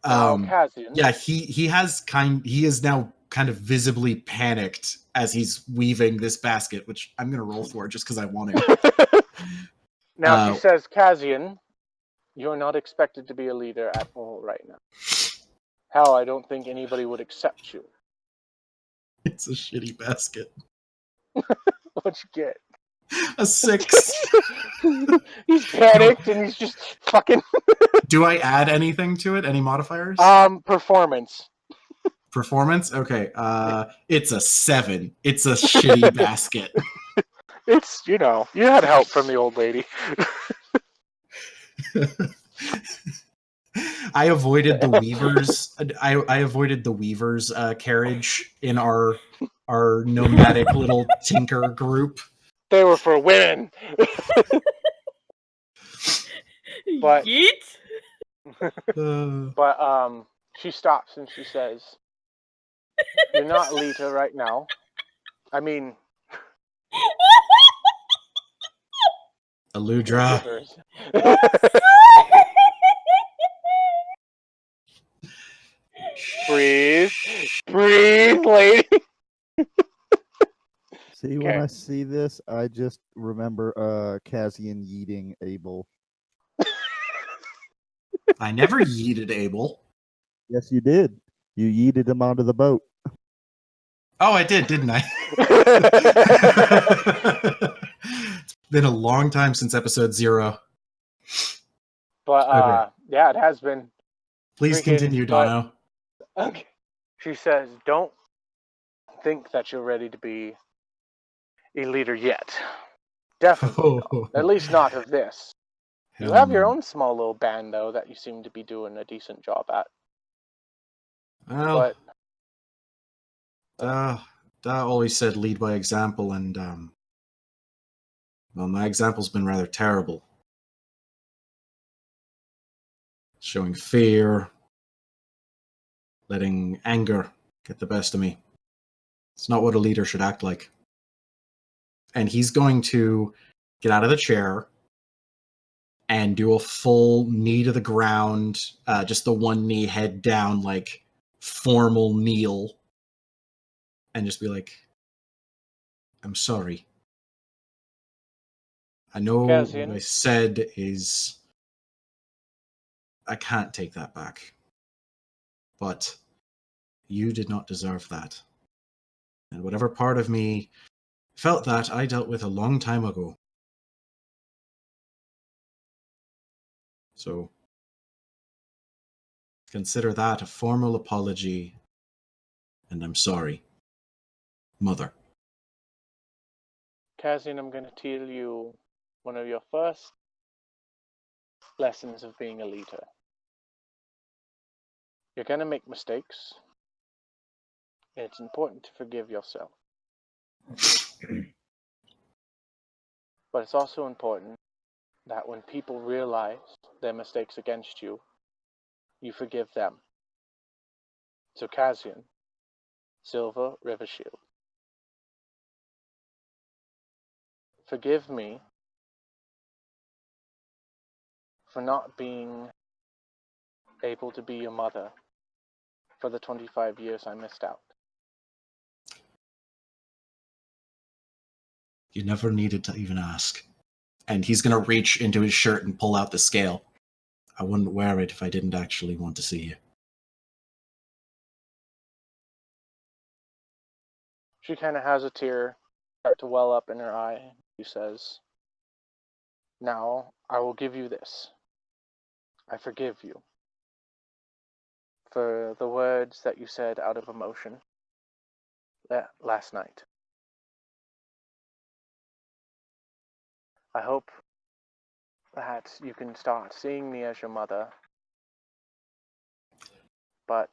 Now, Kazian. Yeah, he is now kind of visibly panicked as he's weaving this basket, which I'm gonna roll for just because I want to. Now she says, Kazian, you're not expected to be a leader at all right now. Hell, I don't think anybody would accept you. It's a shitty basket. What'd you get? A 6. He's panicked and he's just fucking Do I add anything to it? Any modifiers? performance. Performance? Okay. It's a 7. It's a shitty basket. It's, you had help from the old lady. I avoided the weavers. I avoided the weavers carriage in our nomadic little tinker group. They were for women. But- Yeet. But she stops and she says, "You're not Lita right now. I mean, Aludra. weavers." Breathe, lady. See, when Okay. I see this, I just remember Cassian yeeting Abel. I never yeeted Abel. Yes, you did. You yeeted him onto the boat. Oh, I did, didn't I? It's been a long time since episode 0. But Okay. yeah, it has been. Please Freaking- continue, but- Dono. Okay. She says, "Don't think that you're ready to be a leader yet. Definitely not. At least not of this. You have your own small little band, though, that you seem to be doing a decent job at. Well, But Da always said lead by example, and well, my example's been rather terrible. Showing fear, letting anger get the best of me. It's not what a leader should act like. And he's going to get out of the chair and do a full knee to the ground, just the one knee, head down, like formal kneel, and just be like, "I'm sorry. I know Cassian. what I said is... I can't take that back. But you did not deserve that. And whatever part of me felt that, I dealt with a long time ago. So consider that a formal apology, and I'm sorry. Mother." Cassian, I'm going to tell you one of your first lessons of being a leader. You're going to make mistakes. And it's important to forgive yourself. But it's also important that when people realize their mistakes against you, you forgive them. So Cassian, Silver River Shield, forgive me for not being able to be your mother for the 25 years I missed out. You never needed to even ask. And he's going to reach into his shirt and pull out the scale. I wouldn't wear it if I didn't actually want to see you. She kind of has a tear start to well up in her eye. She says, "Now I will give you this. I forgive you for the words that you said out of emotion last night. I hope that you can start seeing me as your mother. But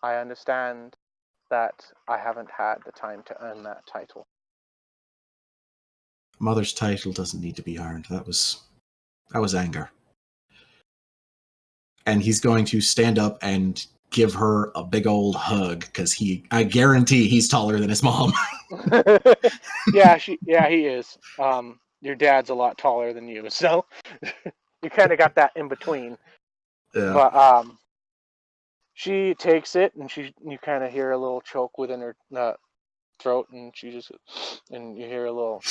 I understand that I haven't had the time to earn that title." Mother's title doesn't need to be earned. That was anger. And he's going to stand up and give her a big old hug, because I guarantee he's taller than his mom. Yeah, he is. Your dad's a lot taller than you, so you kind of got that in between. Yeah. But she takes it, and you kind of hear a little choke within her throat, and and you hear a little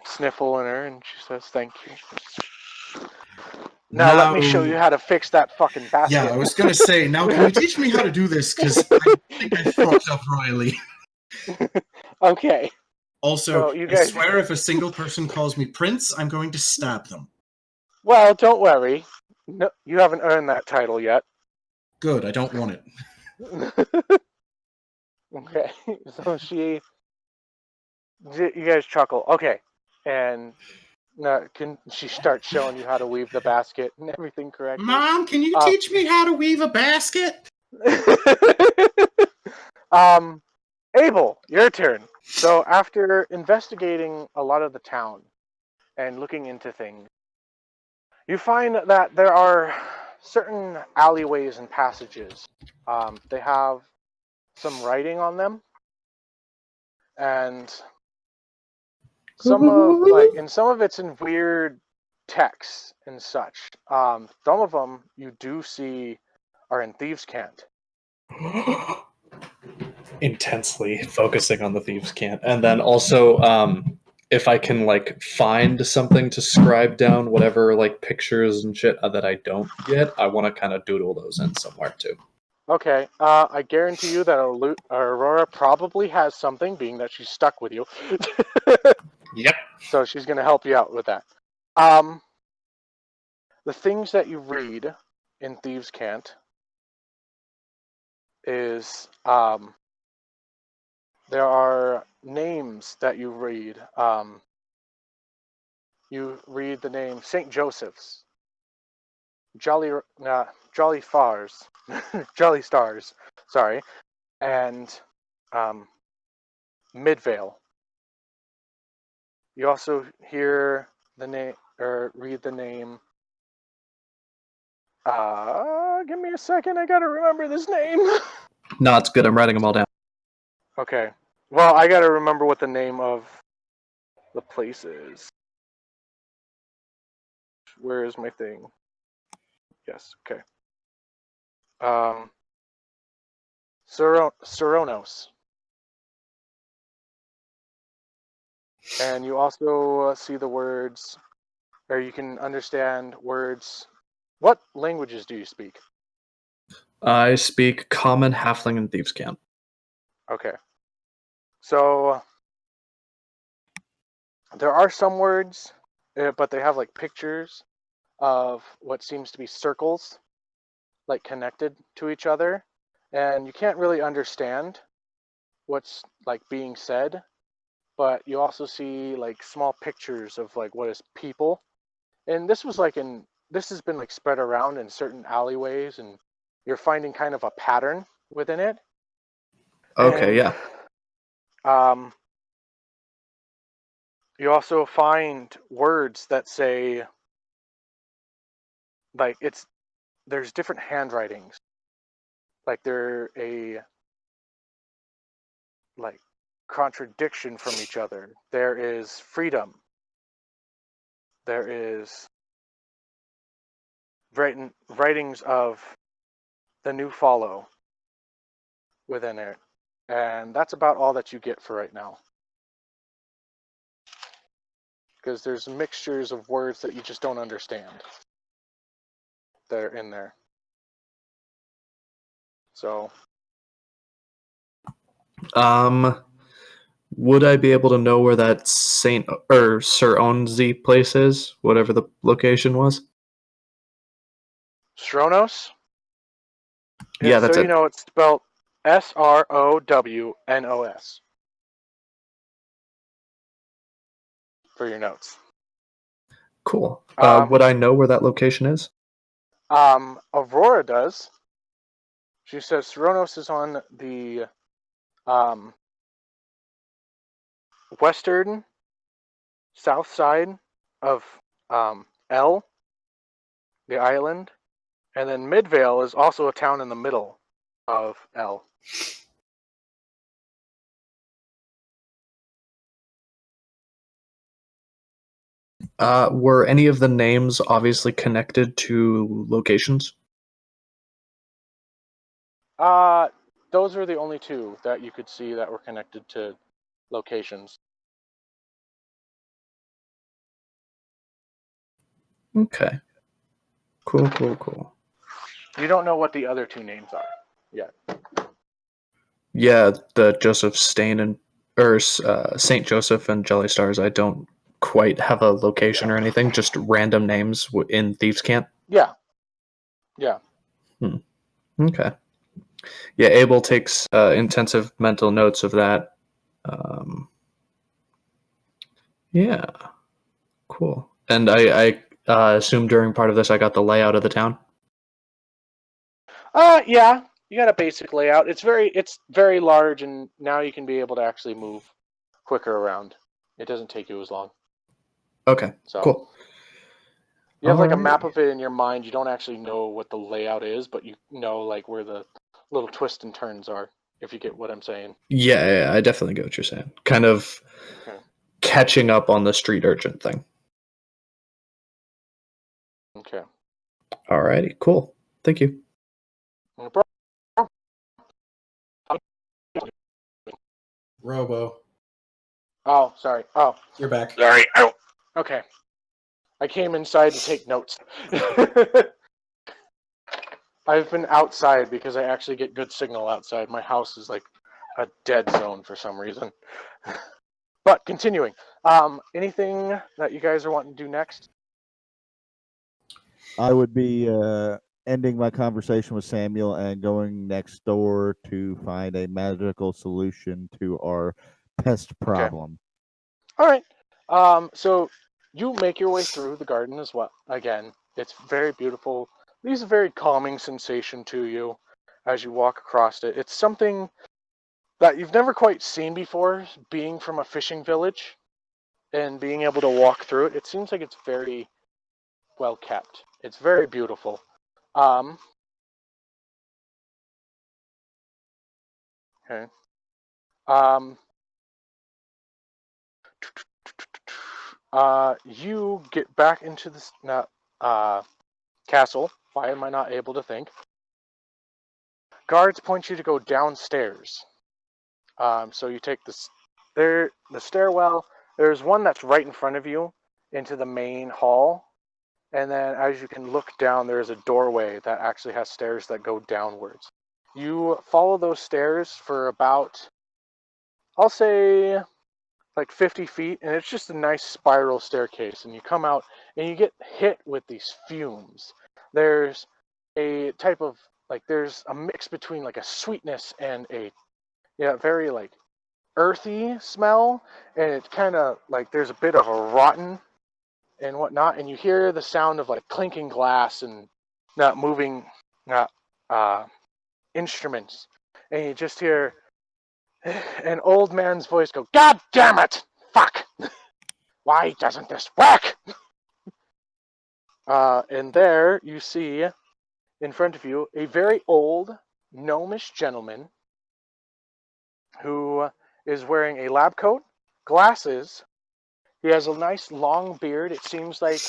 sniffle in her, and she says, "Thank you. Now let me show you how to fix that fucking basket." Yeah, I was going to say, now can you teach me how to do this? Because I think I fucked up royally. Okay. Also, So you I guys- swear if a single person calls me Prince, I'm going to stab them. Well, don't worry. No, you haven't earned that title yet. Good, I don't want it. Okay, so you guys chuckle. Okay, And she starts showing you how to weave the basket and everything correctly. Mom, can you teach me how to weave a basket? Abel, your turn. So after investigating a lot of the town and looking into things, you find that there are certain alleyways and passages. They have some writing on them, and some of it's in weird texts and such. Some of them you do see are in Thieves' Cant. Intensely focusing on the thieves' cant, and then also if I can like find something to scribe down whatever like pictures and shit that I don't get, I want to kind of doodle those in somewhere too. Okay, I guarantee you that Aurora probably has something, being that she's stuck with you. Yep. So she's going to help you out with that. The things that you read in Thieves' Cant is there are names that you read. You read the name St. Joseph's, Jolly Stars, sorry, and Midvale. You also hear the name or read the name. Give me a second. I gotta remember this name. No, it's good. I'm writing them all down. Okay. Well, I gotta remember what the name of the place is. Where is my thing? Yes. Okay. Seronos. And you also see the words, or you can understand words. What languages do you speak? I speak common, halfling, and thieves' cant. Okay. So there are some words, but they have like pictures of what seems to be circles, like connected to each other, and you can't really understand what's like being said, but you also see like small pictures of like what is people. And this has been like spread around in certain alleyways, and you're finding kind of a pattern within it. Okay, And, yeah. You also find words that say, like, there's different handwritings. Like they're a like contradiction from each other. There is freedom. There is writings of the new follow within it. And that's about all that you get for right now. Because there's mixtures of words that you just don't understand that are in there. So, would I be able to know where that Saint or Sir Onzi place is, whatever the location was? Sronos? Yeah, that's so it. you know it's spelled Srownos for your notes. Cool. Would I know where that location is? Aurora does. She says Sronos is on the western south side of L, the island, and then Midvale is also a town in the middle of L. Were any of the names obviously connected to locations? Those were the only two that you could see that were connected to locations. Okay. Cool. You don't know what the other two names are yet. Yeah, the Joseph Stain and Saint Joseph and Jelly Stars. I don't quite have a location or anything. Just random names in Thieves' Cant. Yeah. Okay. Yeah, Abel takes intensive mental notes of that. Yeah. Cool. And I assume during part of this I got the layout of the town. Yeah, you got a basic layout. It's very large, and now you can be able to actually move quicker around. It doesn't take you as long. Okay. So Cool. you have like a Alrighty. map of it in your mind. You don't actually know what the layout is, but you know like where the little twists and turns are, if you get what I'm saying. Yeah, I definitely get what you're saying. Kind of Okay. catching up on the street urchin thing. Okay. Alrighty. Cool. Thank you. No problem. Robo, Oh, sorry. Oh, you're back. sorry. Ow. Okay. I came inside to take notes. I've been outside because I actually get good signal outside. My house is like a dead zone for some reason. But continuing. Anything that you guys are wanting to do next? I would be ending my conversation with Samuel and going next door to find a magical solution to our pest problem. All right. So you make your way through the garden as well. Again, it's very beautiful. Leaves a very calming sensation to you as you walk across it. It's something that you've never quite seen before, being from a fishing village and being able to walk through it. It seems like it's very well kept. It's very beautiful. Okay. You get back into this castle. Why am I not able to think? Guards point you to go downstairs. So you take the stairwell. There's one that's right in front of you into the main hall. And then as you can look down, there's a doorway that actually has stairs that go downwards. You follow those stairs for about, I'll say, like 50 feet, and it's just a nice spiral staircase. And you come out and you get hit with these fumes. There's a type of, like, there's a mix between like a sweetness and a, very like earthy smell. And it's kind of like there's a bit of a rotten and whatnot, and you hear the sound of like clinking glass and not moving instruments, and you just hear an old man's voice go, "God damn it! Fuck! Why doesn't this work?" And there you see in front of you a very old gnomish gentleman who is wearing a lab coat, glasses. He has a nice long beard. It seems like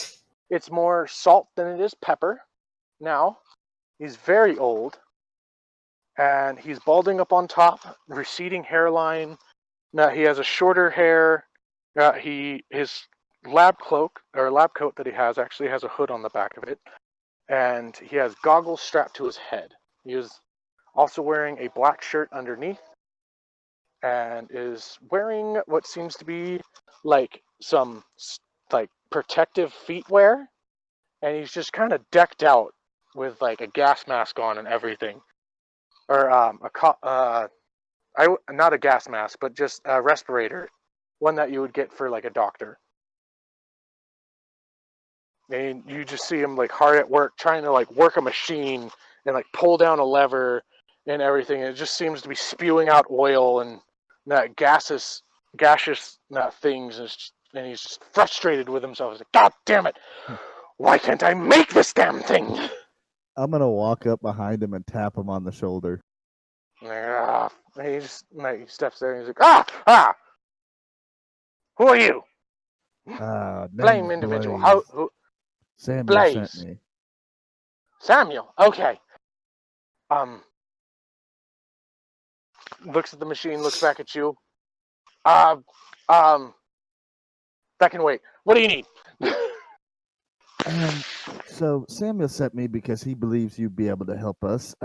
it's more salt than it is pepper. Now, he's very old, and he's balding up on top, receding hairline. Now, he has a shorter hair. His lab cloak or lab coat that he has actually has a hood on the back of it, and he has goggles strapped to his head. He is also wearing a black shirt underneath, and is wearing what seems to be like some like protective feet wear, and he's just kind of decked out with like a gas mask on and everything, or not a gas mask, but just a respirator, one that you would get for like a doctor. And you just see him like hard at work trying to like work a machine and like pull down a lever and everything. And it just seems to be spewing out oil and that gaseous things, and he's just frustrated with himself. He's like, "God damn it! Why can't I make this damn thing?" I'm gonna walk up behind him and tap him on the shoulder. And he just he steps there and he's like, "Ah! Who are you? Blame Name's individual. Blaze. Who? Samuel sent Blaze. me. Samuel. Okay. Looks at the machine, looks back at you. That can wait. What do you need?" So Samuel sent me because he believes you'd be able to help us.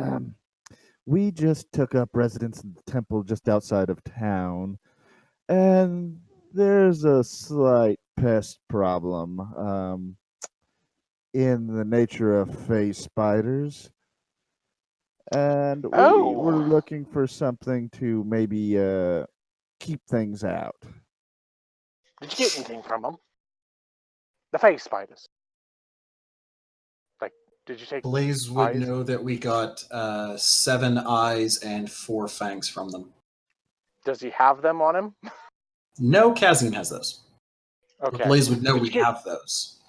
We just took up residence in the temple just outside of town, and there's a slight pest problem in the nature of phase spiders. And we were Oh. looking for something to maybe keep things out. Did you get anything from him? The face spiders. Like, did you take Blaze would eyes? know that we got 7 eyes and 4 fangs from them. Does he have them on him? No, Kazim has those. But Okay. Blaze would know Could we you get- have those.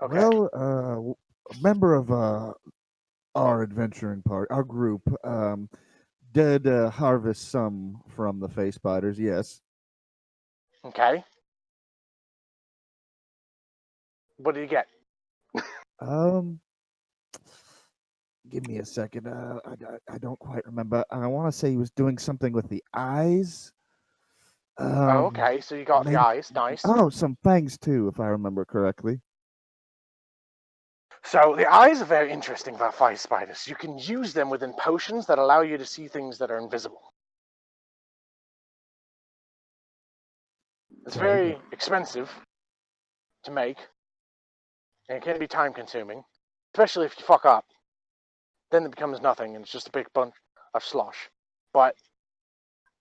Okay. Well, a member of our adventuring part, our group, did harvest some from the face spiders. Yes. Okay. What did you get? Um, give me a second. I don't quite remember. I want to say he was doing something with the eyes. Oh, okay. So you got the maybe- eyes. Nice. Oh, some fangs too, if I remember correctly. So the eyes are very interesting about fire spiders. You can use them within potions that allow you to see things that are invisible. It's Okay. very expensive to make, and it can be time consuming, especially if you fuck up. Then it becomes nothing, and it's just a big bunch of slosh. But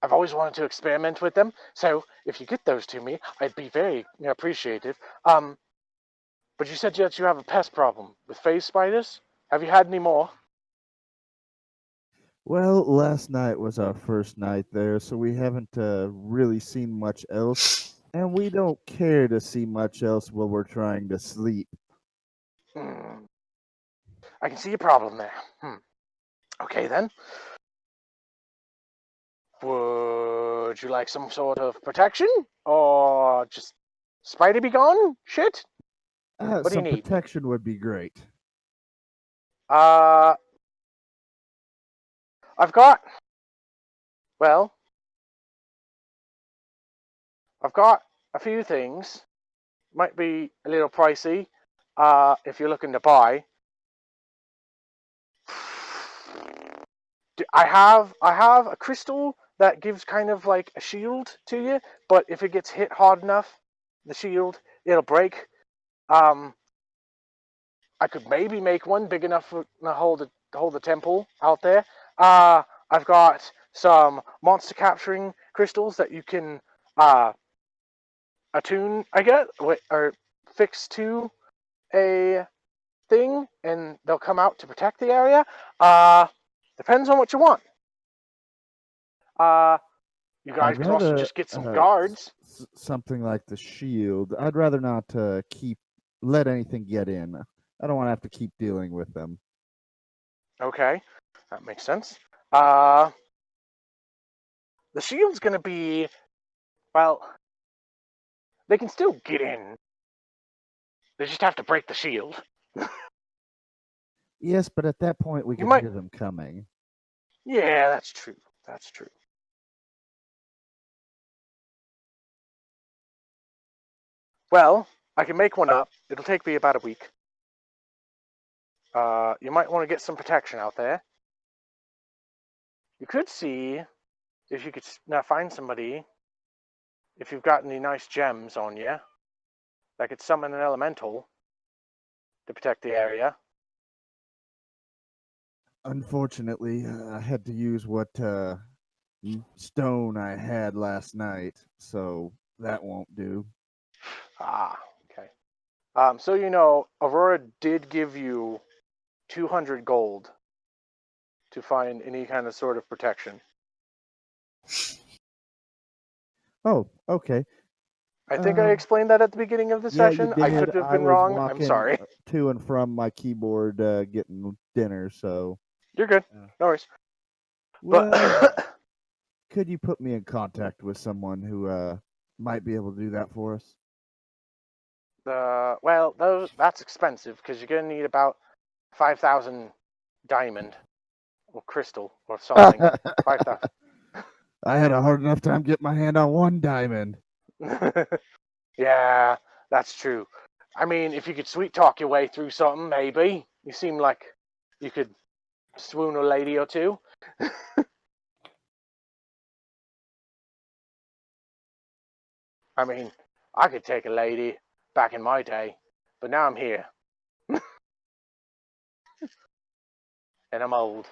I've always wanted to experiment with them, so if you get those to me, I'd be very appreciative. But you said that you have a pest problem with phase spiders. Have you had any more? Well, last night was our first night there, so we haven't really seen much else, and we don't care to see much else while we're trying to sleep. I can see a problem there. Okay then. Would you like some sort of protection? Or just spider be gone? Shit? What do you Some need? protection would be great. I've got, well, I've got a few things. Might be a little pricey, if you're looking to buy. I have a crystal that gives kind of like a shield to you, but if it gets hit hard enough, the shield, it'll break. I could maybe make one big enough to hold the temple out there. I've got some monster capturing crystals that you can attune, I guess, or fix to a thing, and they'll come out to protect the area. Depends on what you want. You guys I'd could also rather just get some guards. something like the shield. I'd rather not let anything get in. I don't want to have to keep dealing with them. Okay, that makes sense. The shield's gonna be, well, they can still get in. They just have to break the shield. Yes, but at that point we You can might- hear them coming. Yeah, that's true. That's true. Well, I can make one up. It'll take me about a week. You might want to get some protection out there. You could see if you could now find somebody, if you've got any nice gems on you, that could summon an elemental to protect the area. Unfortunately, I had to use what stone I had last night, so that won't do. Okay. So you know, Aurora did give you 200 gold to find any kind of sort of protection. Oh, okay. I think I explained that at the beginning of the Yeah, session. you I did. could have I been was wrong. I'm walking sorry. to and from my keyboard getting dinner, so. You're good. No worries. Well, But could you put me in contact with someone who might be able to do that for us? well, that's expensive because you're gonna need about 5,000 diamond or crystal or something. 5,000. I had a hard enough time getting my hand on one diamond. Yeah, that's true. I mean, if you could sweet talk your way through something, maybe. You seem like you could swoon a lady or two. I mean, I could take a lady back in my day, but now I'm here. And I'm old.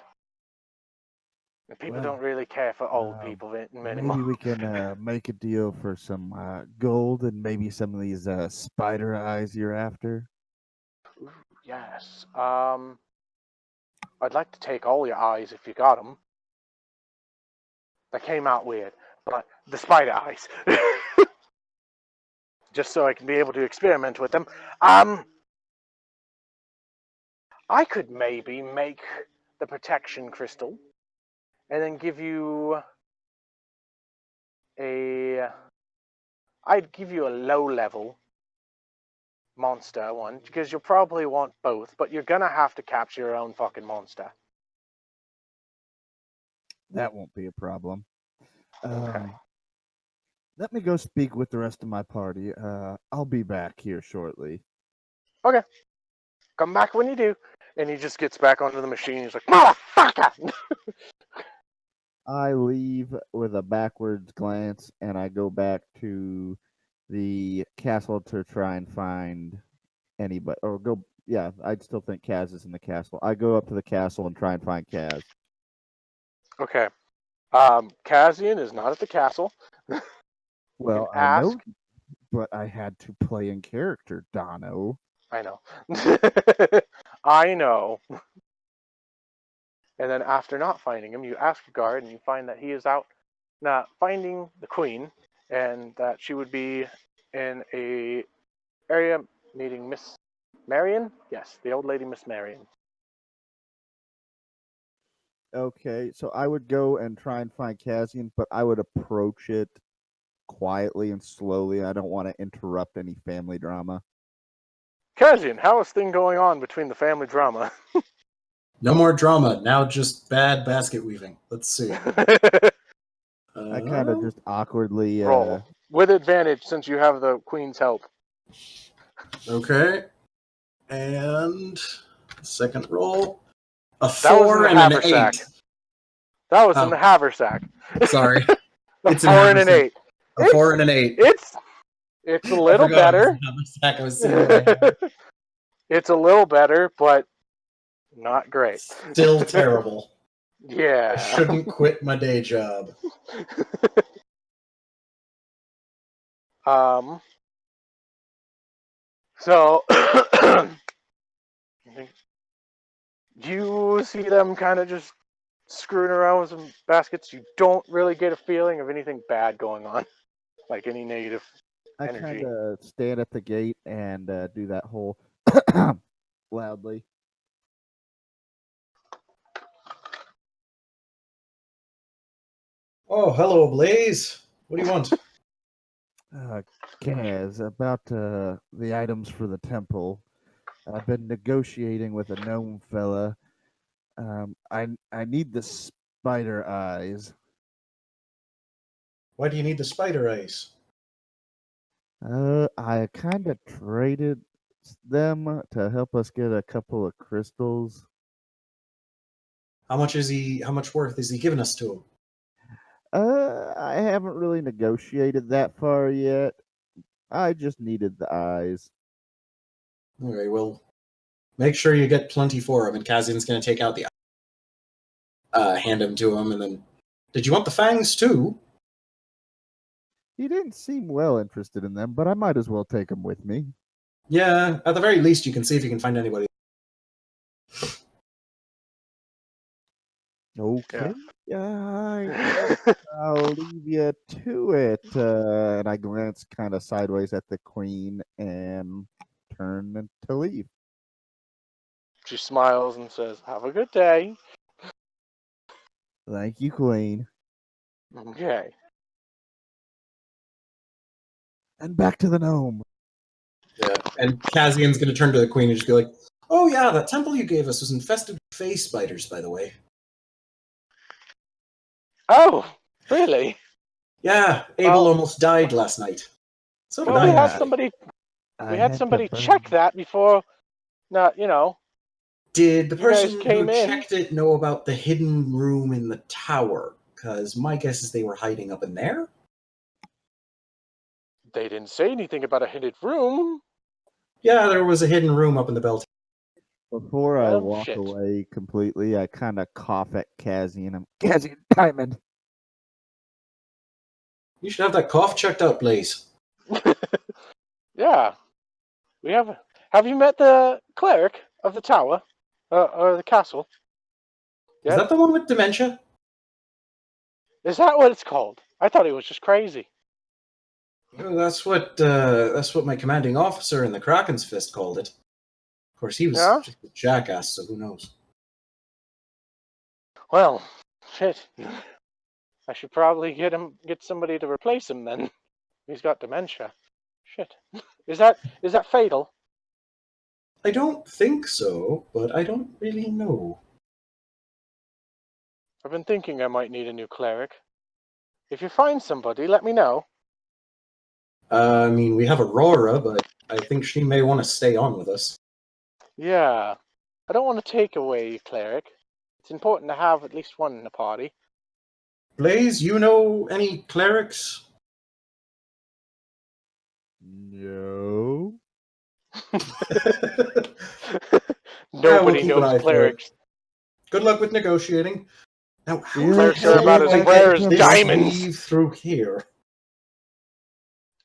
People Well, don't really care for old um, people anymore. maybe we can make a deal for some gold and maybe some of these spider eyes you're after. Ooh, yes. I'd like to take all your eyes if you got them. That came out weird, but the spider eyes. Just so I can be able to experiment with them. I could maybe make the protection crystal and then give you a... I'd give you a low-level monster one, because you'll probably want both, but you're gonna have to capture your own fucking monster. That won't be a problem. Okay. Let me go speak with the rest of my party. I'll be back here shortly. Okay. Come back when you do. And he just gets back onto the machine. He's like, motherfucker! I leave with a backwards glance and I go back to the castle to try and find anybody. Or go, yeah, I'd still think Kaz is in the castle. I go up to the castle and try and find Kaz. Okay. Kazian is not at the castle. Well, I ask. know, but I had to play in character, Dono. I know. I know. And then after not finding him, you ask a guard and you find that he is out not finding the queen and that she would be in a area meeting Miss Marion. Yes, the old lady Miss Marion. Okay, so I would go and try and find Kazian, but I would approach it quietly and slowly. I don't want to interrupt any family drama. Kazian, how is thing going on between the family drama? No more drama. Now just bad basket weaving. Let's see. I kind of just awkwardly Roll. With advantage since you have the queen's help. Okay. And second roll. A That was in 4 the and an haversack. 8. That was in Oh. the haversack. Sorry. A It's an 4 and an haversack. 8. A 4 and an 8. It's a little I forgot it was better. a haversack. I was sitting in my head. It's a little better, but not great. Still terrible. Yeah. I shouldn't quit my day job. So you see them kind of just screwing around with some baskets. You don't really get a feeling of anything bad going on, like any negative I energy. kind of stand at the gate and do that whole loudly. Oh, hello, Blaze. What do you want? Kaz, about the items for the temple. I've been negotiating with a gnome fella. I need the spider eyes. Why do you need the spider eyes? I kind of traded them to help us get a couple of crystals. How much worth is he giving us to him? I haven't really negotiated that far yet. I just needed the eyes. Okay, well, make sure you get plenty for him, and Kazian's going to take out the hand him to him, and then... Did you want the fangs, too? He didn't seem well interested in them, but I might as well take them with me. Yeah, at the very least, you can see if you can find anybody. Okay. I'll leave you to it. And I glance kind of sideways at the queen and turn to leave. She smiles and says, "Have a good day." Thank you, queen. Okay. And back to the gnome. Yeah, and Kazian's going to turn to the queen and just be like, "Oh yeah, that temple you gave us was infested with face spiders, by the way." Oh, really? Yeah, Abel almost died last night. So did Well, I. we had actually. somebody. I We had to somebody burn- check that before. Not, Did the You guys person came who in. checked it know about the hidden room in the tower? Because my guess is they were hiding up in there. They didn't say anything about a hidden room. Yeah, there was a hidden room up in the bell tower. Before I Well, walk shit. away completely, I kind of cough at Cassie, and I'm Cassie Diamond. You should have that cough checked out, Blaze. Yeah. We have. Have you met the cleric of the tower, or the castle? Is Yet? that the one with dementia? Is that what it's called? I thought he was just crazy. Well, that's what my commanding officer in the Kraken's Fist called it. Of course, he was Yeah? just a jackass, so who knows? Well, shit. I should probably get somebody to replace him then. He's got dementia. Shit. Is that fatal? I don't think so, but I don't really know. I've been thinking I might need a new cleric. If you find somebody, let me know. I mean, we have Aurora, but I think she may want to stay on with us. Yeah. I don't want to take away your cleric. It's important to have at least one in the party. Blaze, you know any clerics? No. Nobody keep an knows eye for it. clerics. Good luck with negotiating. Now, how Yeah, the Clerics are hell about do as I rare get as this diamonds. sleeve through here?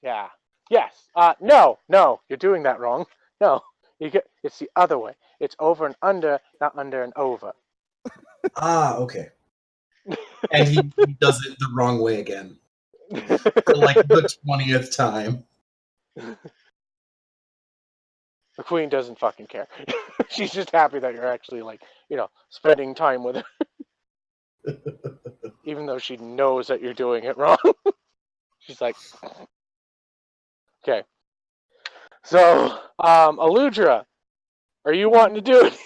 Yeah. Yes. No. You're doing that wrong. No. It's the other way. It's over and under, not under and over. Ah, okay. And he does it the wrong way again. For like the 20th time. The queen doesn't fucking care. She's just happy that you're actually, spending time with her. Even though she knows that you're doing it wrong. She's like, okay. So, Aludra, are you wanting to do it?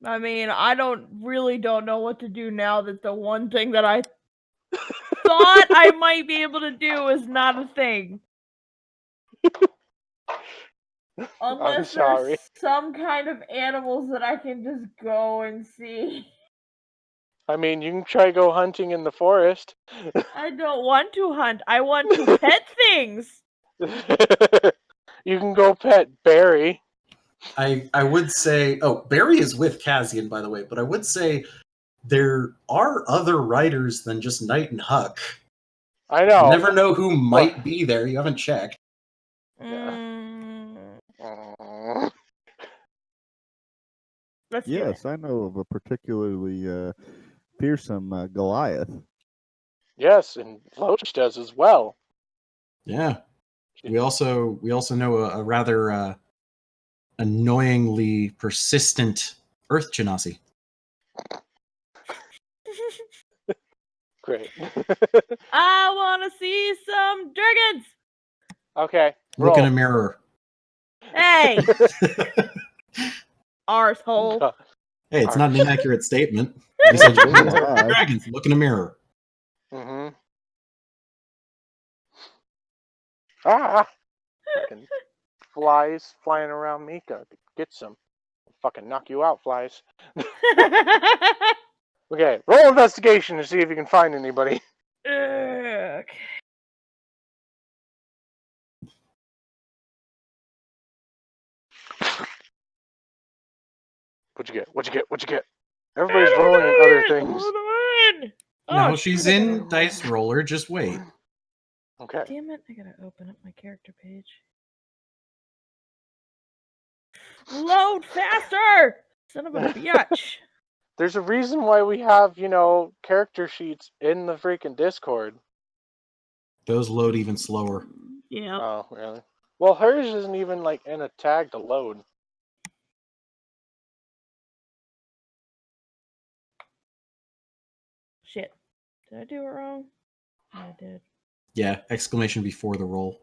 I mean, I don't know what to do now that the one thing that I thought I might be able to do is not a thing. Unless sorry. there's some kind of animals that I can just go and see. I mean, you can try go hunting in the forest. I don't want to hunt. I want to pet things. You can go pet Barry. I would say, Barry is with Cassian, by the way, but I would say there are other writers than just Knight and Huck. I know. You never know who might be there. You haven't checked. Let's do Yes, it. I know of a particularly fearsome Goliath. Yes, and Loach does as well. Yeah. We also know a rather annoyingly persistent Earth Genasi. Great. I want to see some dragons. Okay. Look in roll. a mirror. Hey, arsehole. No. Hey, it's not an inaccurate statement. Oh, You said you so want do I. dragons. Look in a mirror. Mm-hmm. Fucking flies flying around me. Gotta get some. Fucking knock you out, flies. Okay, roll investigation to see if you can find anybody. Okay. What'd you get? Everybody's rolling in other things. No, Oh, she's shit, I in gotta- Dice Roller. Just wait. Okay. Damn it, I gotta open up my character page. Load faster! Son of a bitch. There's a reason why we have, character sheets in the freaking Discord. Those load even slower. Yeah. Oh, really? Well, hers isn't even, in a tag to load. Shit. Did I do it wrong? Yeah, I did. Yeah, exclamation before the roll.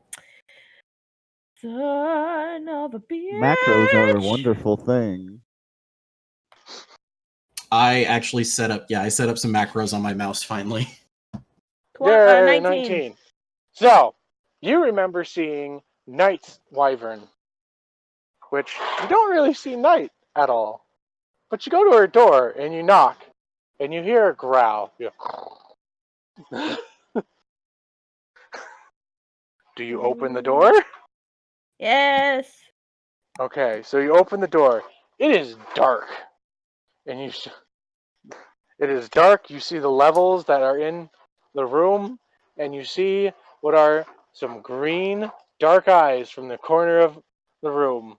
Son of a bitch. Macros are a wonderful thing. I actually set up some macros on my mouse finally. Yay, 19. So, you remember seeing Knight's Wyvern, which you don't really see Knight at all. But you go to her door and you knock, and you hear a growl. You go, do you open the door? Yes. Okay, so you open the door. It is dark. And it is dark. You see the levels that are in the room, and you see what are some green, dark eyes from the corner of the room.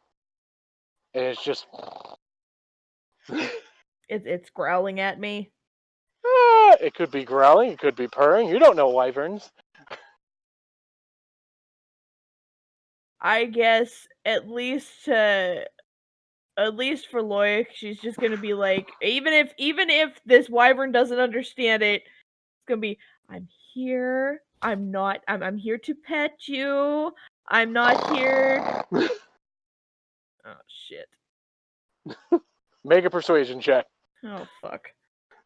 And it's just... It's growling at me. it could be growling, it could be purring. You don't know wyverns. I guess at least for Loic, she's just gonna be like, even if this wyvern doesn't understand it, it's gonna be, I'm here. I'm here to pet you. I'm not here. Oh shit. Make a persuasion check. Oh fuck.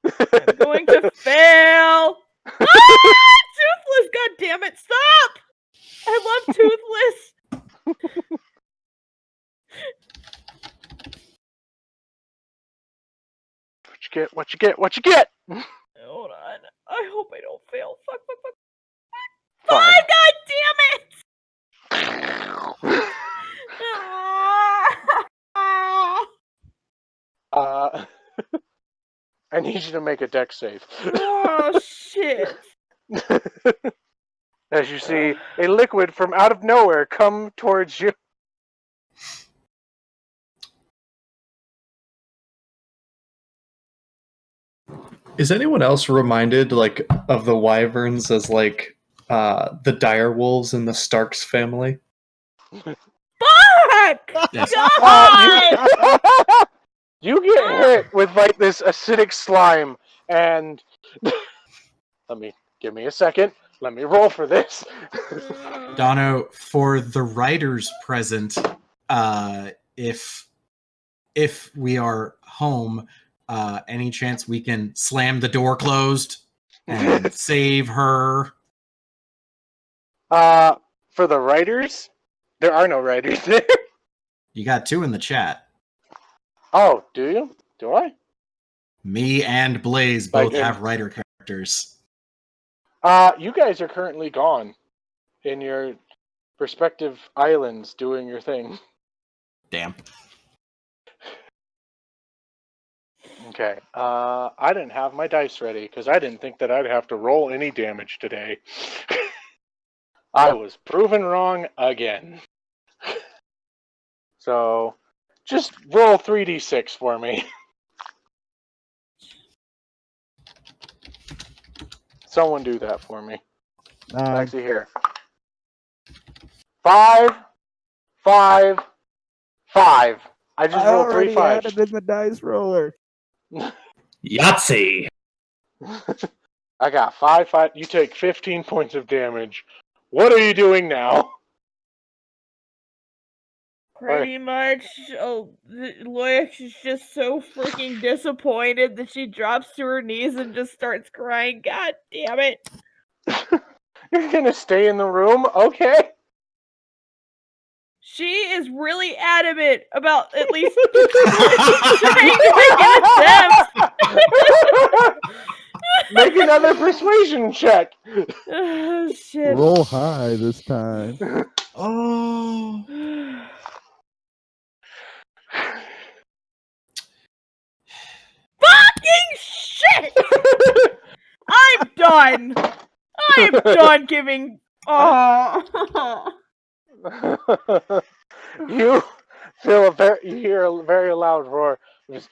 I'm going to fail. Ah! Toothless, god damn it, stop! I love Toothless. What you get? Hold on. I hope I don't fail. Fuck. Fine. God damn it! I need you to make a dex save. Oh shit. As you see a liquid from out of nowhere come towards you. Is anyone else reminded like of the wyverns as like the dire wolves in the Starks family? Fuck! Yes. God! You get hit with like this acidic slime, and give me a second. Let me roll for this. Dono, for the writers present, if we are home, any chance we can slam the door closed and save her? For the writers, there are no writers there. You got 2 in the chat. Oh, do you? Do I? Me and Blaze both have writer characters. You guys are currently gone in your respective islands doing your thing. Damn. Okay. I didn't have my dice ready because I didn't think that I'd have to roll any damage today. I was proven wrong again. So, just roll 3d6 for me. Someone do that for me. Actually, here. 5, 5, 5. I just rolled 3 5s. Added in the dice roller. Yahtzee! I got 5, 5. You take 15 points of damage. What are you doing now? Pretty much. Oh, Loic is just so freaking disappointed that she drops to her knees and just starts crying. God damn it. You're gonna stay in the room? Okay. She is really adamant about at least trying to make an attempt. Make another persuasion check. Oh, shit. Roll high this time. Oh. Fucking shit! I'm done. I'm done giving. Oh. You you hear a very loud roar. Just,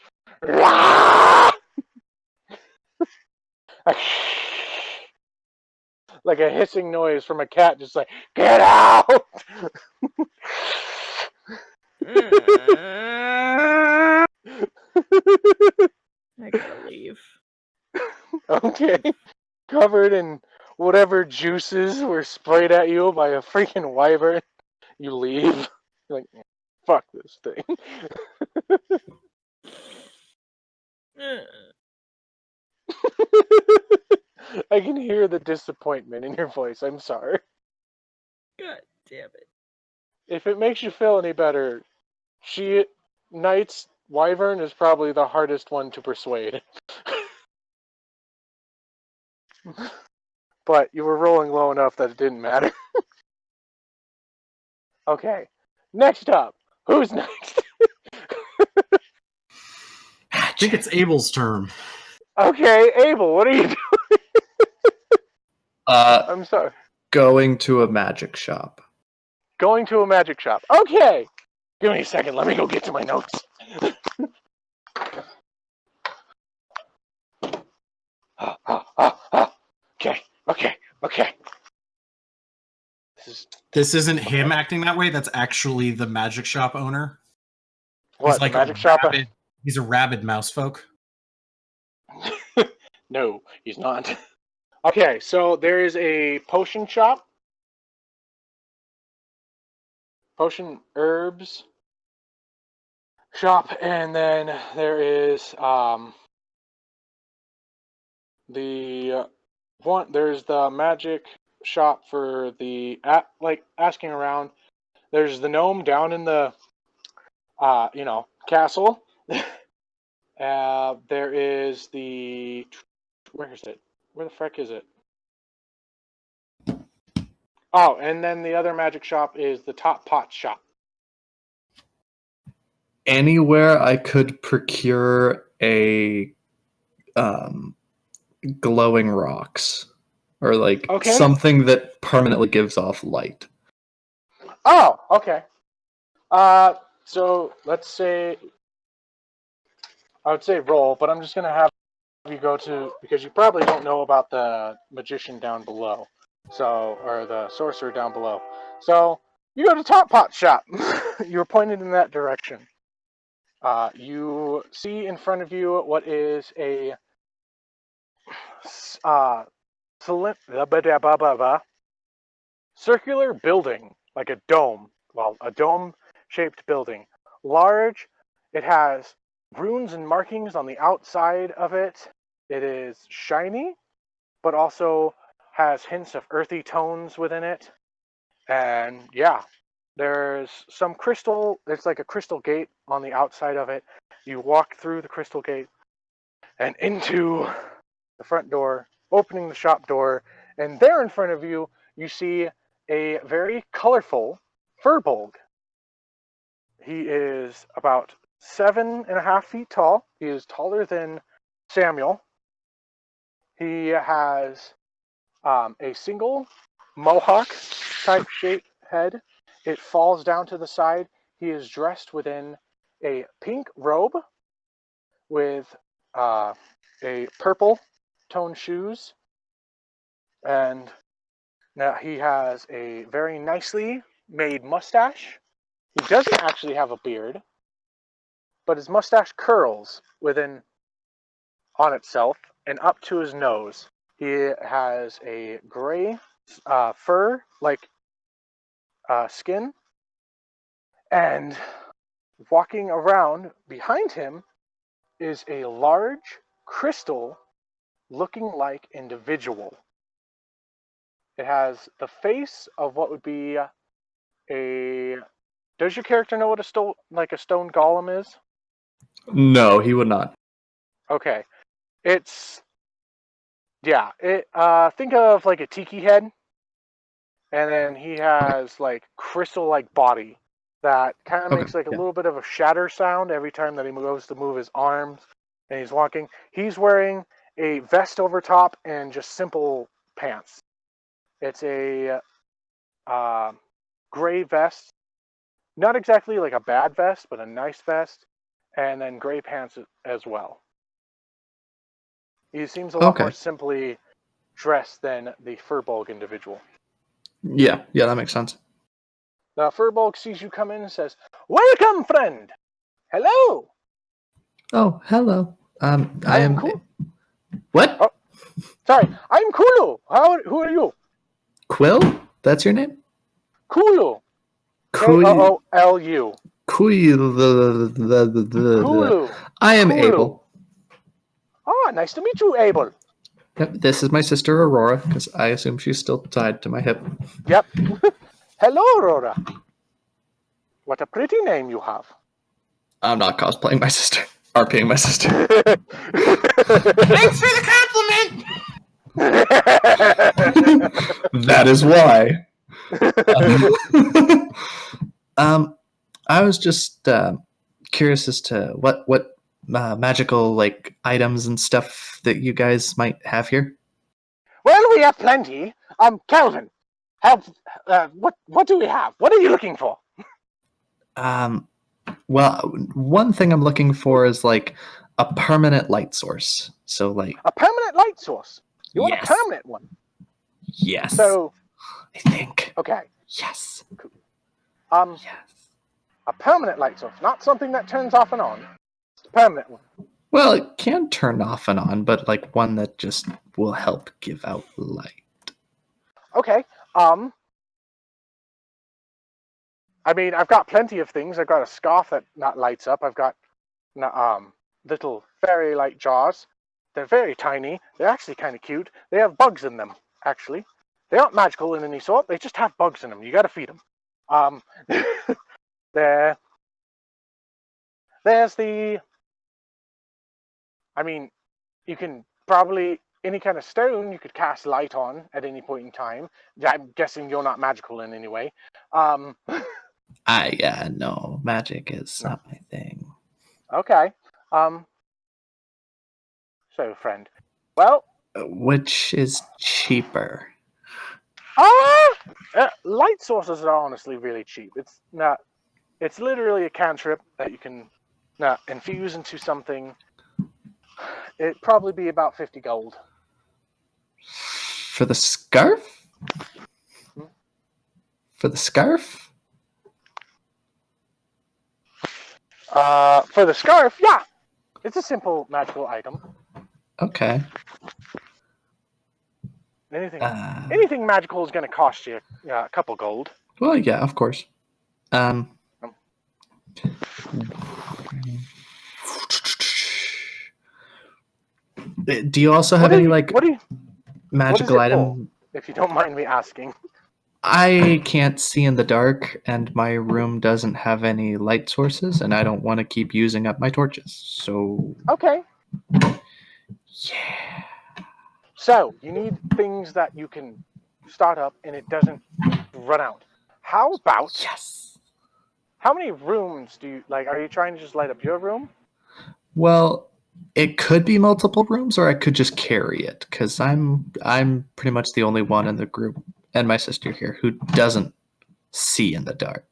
like a hissing noise from a cat, just like, get out! I gotta leave. Okay. Covered in whatever juices were sprayed at you by a freaking wyvern, you leave. You're like, fuck this thing. I can hear the disappointment in your voice. I'm sorry. God damn it. If it makes you feel any better, Knight's wyvern is probably the hardest one to persuade. But you were rolling low enough that it didn't matter. Okay. Next up, Who's next? I think it's Abel's turn. Okay, Abel, what are you doing? Uh, I'm sorry. going to a magic shop. Going to a magic shop. Okay. Give me a second. Let me go get to my notes. Okay. This isn't him acting that way. That's actually the magic shop owner. What, He's like the magic shop? He's a rabid mouse folk. No, he's not. Okay, so there is a potion shop. Potion herbs shop, and then there is there's the magic shop for the asking around. There's the gnome down in the castle. There is where is it? Where the frick is it? Oh, and then the other magic shop is the Top Pot shop. Anywhere I could procure a glowing rocks or like Okay. something that permanently gives off light. Oh, okay. So let's say I would say roll, but I'm just gonna have you go to, because you probably don't know about the magician down below, or the sorcerer down below. So you go to Top Pot shop. You're pointed in that direction. You see in front of you what is a circular building, like a dome. Well, a dome-shaped building. Large. It has runes and markings on the outside of it. It is shiny, but also has hints of earthy tones within it. And yeah, there's some crystal. There's like a crystal gate on the outside of it. You walk through the crystal gate and into the front door, opening the shop door, and there in front of you, you see a very colorful furbolg. He is about 7.5 feet tall. He is taller than Samuel. He has a single mohawk type shaped head. It falls down to the side. He is dressed within a pink robe with a purple toned shoes, and now he has a very nicely made mustache. He doesn't actually have a beard, but his mustache curls on itself and up to his nose. He has a gray fur like skin, and walking around behind him is a large crystal looking like individual. It has the face of what would be a... Does your character know what a stone golem is? No, he would not. Okay. It's... Yeah. Think of like a tiki head. And then he has like crystal-like body that kind of makes like a little bit of a shatter sound every time that he goes to move his arms and he's walking. He's wearing a vest over top and just simple pants. It's a gray vest. Not exactly like a bad vest, but a nice vest. And then gray pants as well. He seems a lot more simply dressed than the furbolg individual. Yeah, that makes sense. The furbolg sees you come in and says, "Welcome, friend! Hello!" Oh, hello. I am... Cool. What? Oh, sorry, I'm Kulu. Who are you? Quill? That's your name? Kulu. Koolu. Kulu. I am Kulu. Abel. Ah, nice to meet you, Abel. Yep, this is my sister Aurora, because I assume she's still tied to my hip. Yep. Hello, Aurora. What a pretty name you have. I'm not cosplaying my sister. RPing my sister. Thanks for the compliment! That is why. I was just curious as to what magical like items and stuff that you guys might have here. Well, we have plenty. Calvin, what do we have? What are you looking for? Well, one thing I'm looking for is like a permanent light source. So like, A permanent light source. You want a Yes. permanent one? yes, So, I think okay. yes, Um, yes. a permanent light source, not something that turns off and on. It's a permanent one. Well, it can turn off and on, but like one that just will help give out light. Okay. I mean, I've got plenty of things. I've got a scarf that not lights up. I've got little fairy light jars. They're very tiny. They're actually kind of cute. They have bugs in them, actually. They aren't magical in any sort. They just have bugs in them. You got to feed them. There's the. I mean, you can probably any kind of stone you could cast light on at any point in time. I'm guessing you're not magical in any way. No, magic is No. not my thing. Okay. So, friend. Well, Which is cheaper? light sources are honestly really cheap. It's not. It's literally a cantrip that you can infuse into something. It'd probably be about 50 gold. For the scarf? Hmm? For the scarf? For the scarf, yeah. It's a simple magical item. Okay. Anything magical is going to cost you a couple gold. Well, yeah, of course. Do you also have any like magical item? If you don't mind me asking. I can't see in the dark, and my room doesn't have any light sources, and I don't want to keep using up my torches. So, Okay. yeah. So, you need things that you can start up and it doesn't run out. How about... Yes. How many rooms do you... Like, are you trying to just light up your room? Well, it could be multiple rooms, or I could just carry it, because I'm pretty much the only one in the group, and my sister here, who doesn't see in the dark.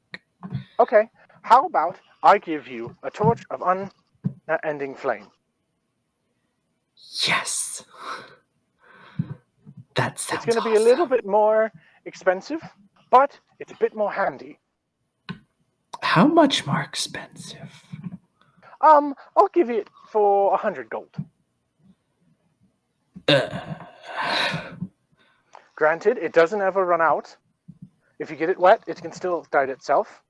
Okay. How about I give you a torch of unending flame? Yes. That sounds It's going to be awesome. a little bit more expensive, but it's a bit more handy. How much more expensive? I'll give it for 100 gold. Granted, it doesn't ever run out. If you get it wet, it can still light itself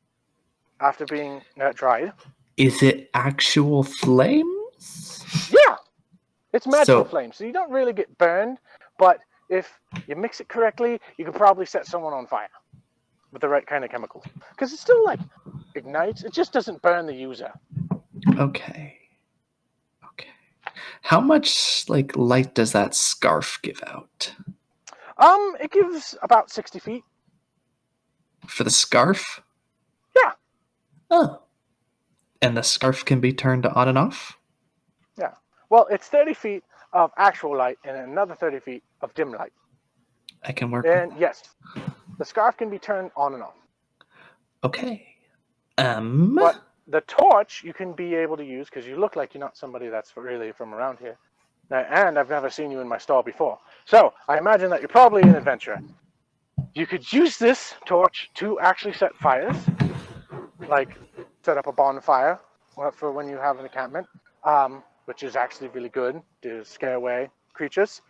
after being dried. Is it actual flames? Yeah! It's magical So- flame, so you don't really get burned, but if you mix it correctly, you can probably set someone on fire with the right kind of chemicals. Because it still, like, ignites. It just doesn't burn the user. Okay. How much like light does that scarf give out? It gives about 60 feet. For the scarf? Yeah. Oh. And the scarf can be turned on and off? Yeah. Well, it's 30 feet of actual light and another 30 feet of dim light. I can work And with yes, the scarf can be turned on and off. Okay. But the torch you can be able to use, because you look like you're not somebody that's really from around here. And I've never seen you in my stall before. So I imagine that you're probably an adventurer. You could use this torch to actually set fires. Like set up a bonfire for when you have an encampment. Which is actually really good to scare away creatures.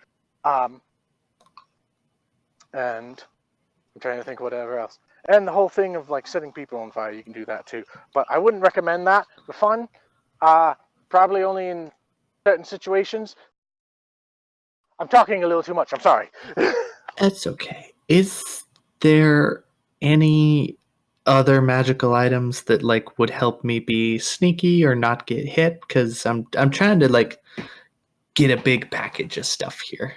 And I'm trying to think whatever else. And the whole thing of like setting people on fire, you can do that too. But I wouldn't recommend that for fun. Probably only in certain situations. I'm talking a little too much. I'm sorry. That's okay. Is there any other magical items that like would help me be sneaky or not get hit? Because I'm trying to like get a big package of stuff here.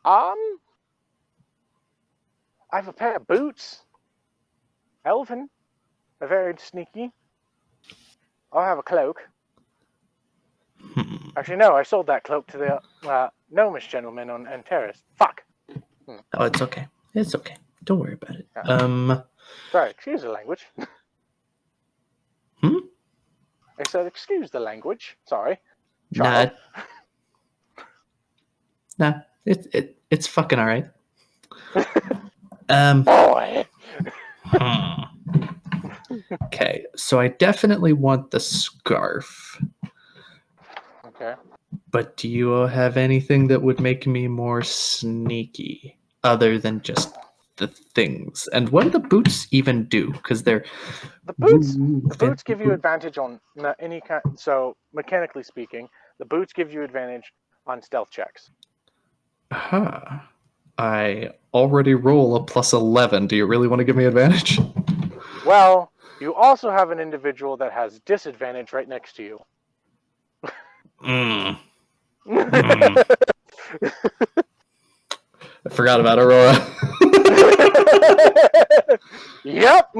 I have a pair of boots. Elven. very sneaky. I'll have a cloak. Actually, no, I sold that cloak to the gnomish gentleman on Terrace. Fuck. Oh, it's okay. It's okay. Don't worry about it. Yeah. Sorry, excuse the language. Hmm? I said, excuse the language. Sorry. Nah. Child. Nah. It's fucking alright. Boy. Okay, so I definitely want the scarf. Okay. But do you have anything that would make me more sneaky other than just the things? And what do the boots even do? Because they're The boots give you advantage on any kind. So mechanically speaking, the boots give you advantage on stealth checks. Huh. I already roll a plus 11. Do you really want to give me advantage? Well, you also have an individual that has disadvantage right next to you. I forgot about Aurora. Yep.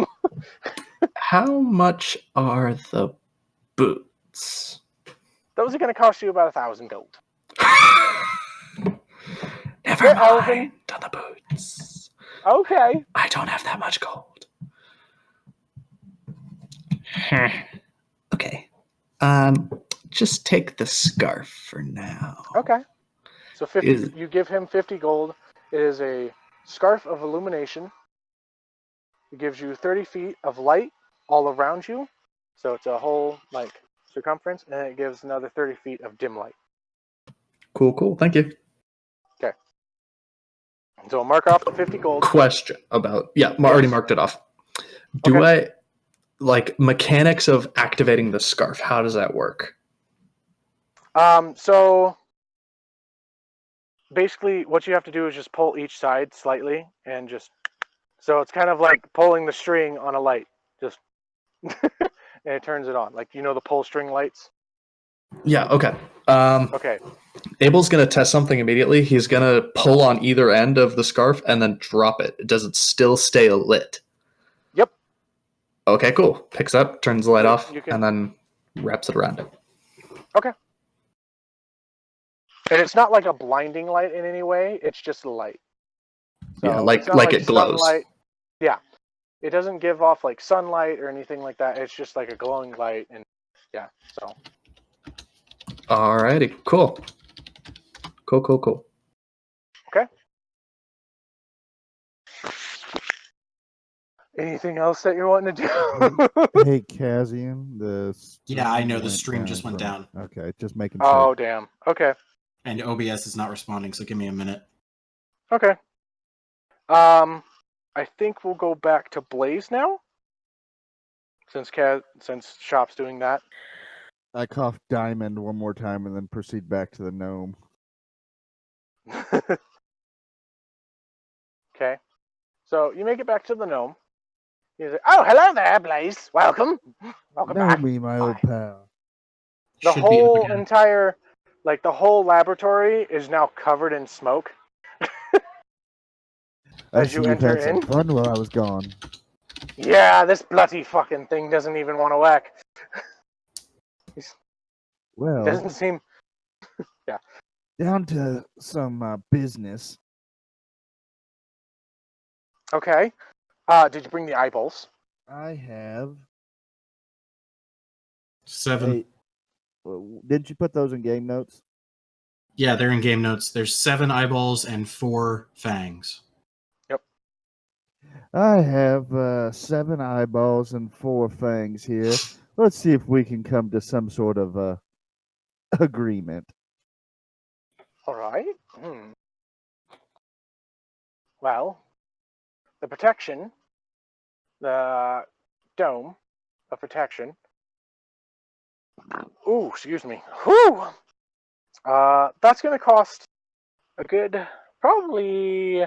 How much are the boots? Those are going to cost you about 1,000 gold. Never They're mind elven. on the boots. Okay. I don't have that much gold. Okay. Just take the scarf for now. Okay. So 50. You give him 50 gold. It is a scarf of illumination. It gives you 30 feet of light all around you. So it's a whole circumference, and it gives another 30 feet of dim light. Cool. Thank you. Okay. So I'll mark off the 50 gold. Question about already marked it off. Do I mechanics of activating the scarf? How does that work? So basically, what you have to do is just pull each side slightly, and so it's kind of like pulling the string on a light, just and it turns it on, like the pull string lights. Yeah. Okay. Okay. Abel's gonna test something immediately. He's gonna pull on either end of the scarf and then drop it. Does it still stay lit? Yep. Okay, cool. Picks up, turns the light off, you can- and then wraps it around it. Okay. And it's not like a blinding light in any way. It's just a light. So Yeah, it's not like it glows. Sunlight. Yeah. It doesn't give off like sunlight or anything like that. It's just like a glowing light, and yeah. So. Alrighty, cool. Okay. Anything else that you're wanting to do? Hey, Kazian, Yeah, I know the went stream just went from- down. Okay, just making sure. Oh, damn. Okay. And OBS is not responding, so give me a minute. Okay. I think we'll go back to Blaze now. Since Shop's doing that. I coughed diamond one more time and then proceed back to the gnome. Okay. So you make it back to the gnome. He's like, "Oh, hello there, Blaze. Welcome back." Me, my old pal. The Should be up whole again. entire, the whole laboratory is now covered in smoke. I As see you you've enter had some in. fun while I was gone. Yeah, this bloody fucking thing doesn't even want to whack. Well, Doesn't seem. Yeah. down to some business. Okay. Did you bring the eyeballs? I have 7. 8. Didn't you put those in game notes? Yeah, they're in game notes. There's 7 eyeballs and 4 fangs. I have 7 eyeballs and 4 fangs here. Let's see if we can come to some sort of agreement. All right. Well, the protection, the dome of protection. Ooh, excuse me. Whew. That's going to cost a good, probably,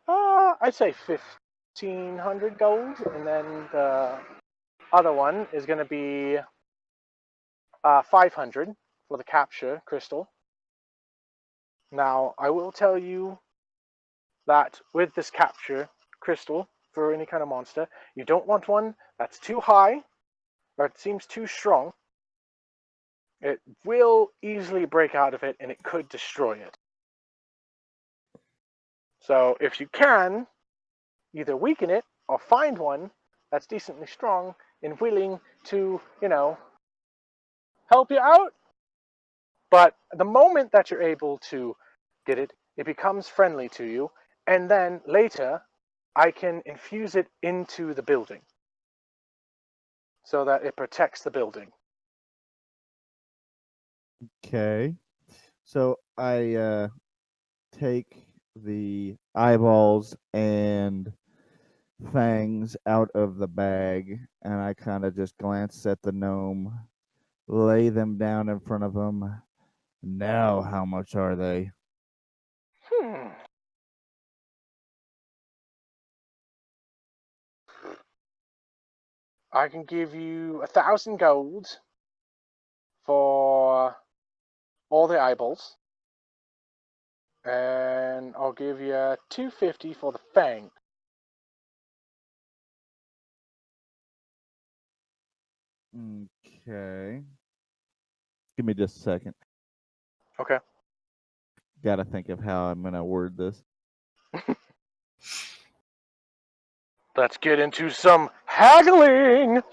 I'd say 1,500 gold, and then the other one is going to be 500 for the capture crystal. Now, I will tell you that with this capture crystal for any kind of monster. You don't want one that's too high or it seems too strong. It will easily break out of it and it could destroy it. So if you can, either weaken it or find one that's decently strong and willing to, help you out. But the moment that you're able to get it, it becomes friendly to you, and then later I can infuse it into the building so that it protects the building. Okay. So I take the eyeballs and fangs out of the bag, and I kind of just glance at the gnome, lay them down in front of him. Now, how much are they? I can give you 1,000 gold for all the eyeballs, and I'll give you 250 for the fang. Okay. Give me just a second. Okay. Gotta think of how I'm gonna word this. Let's get into some haggling.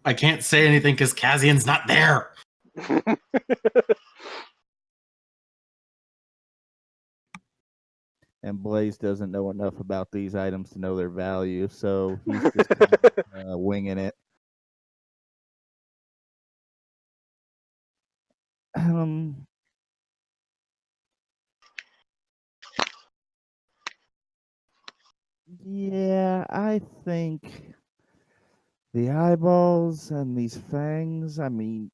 I can't say anything because Kazian's not there. And Blaze doesn't know enough about these items to know their value, so he's just kind of, winging it. Yeah, I think the eyeballs and these fangs. I mean,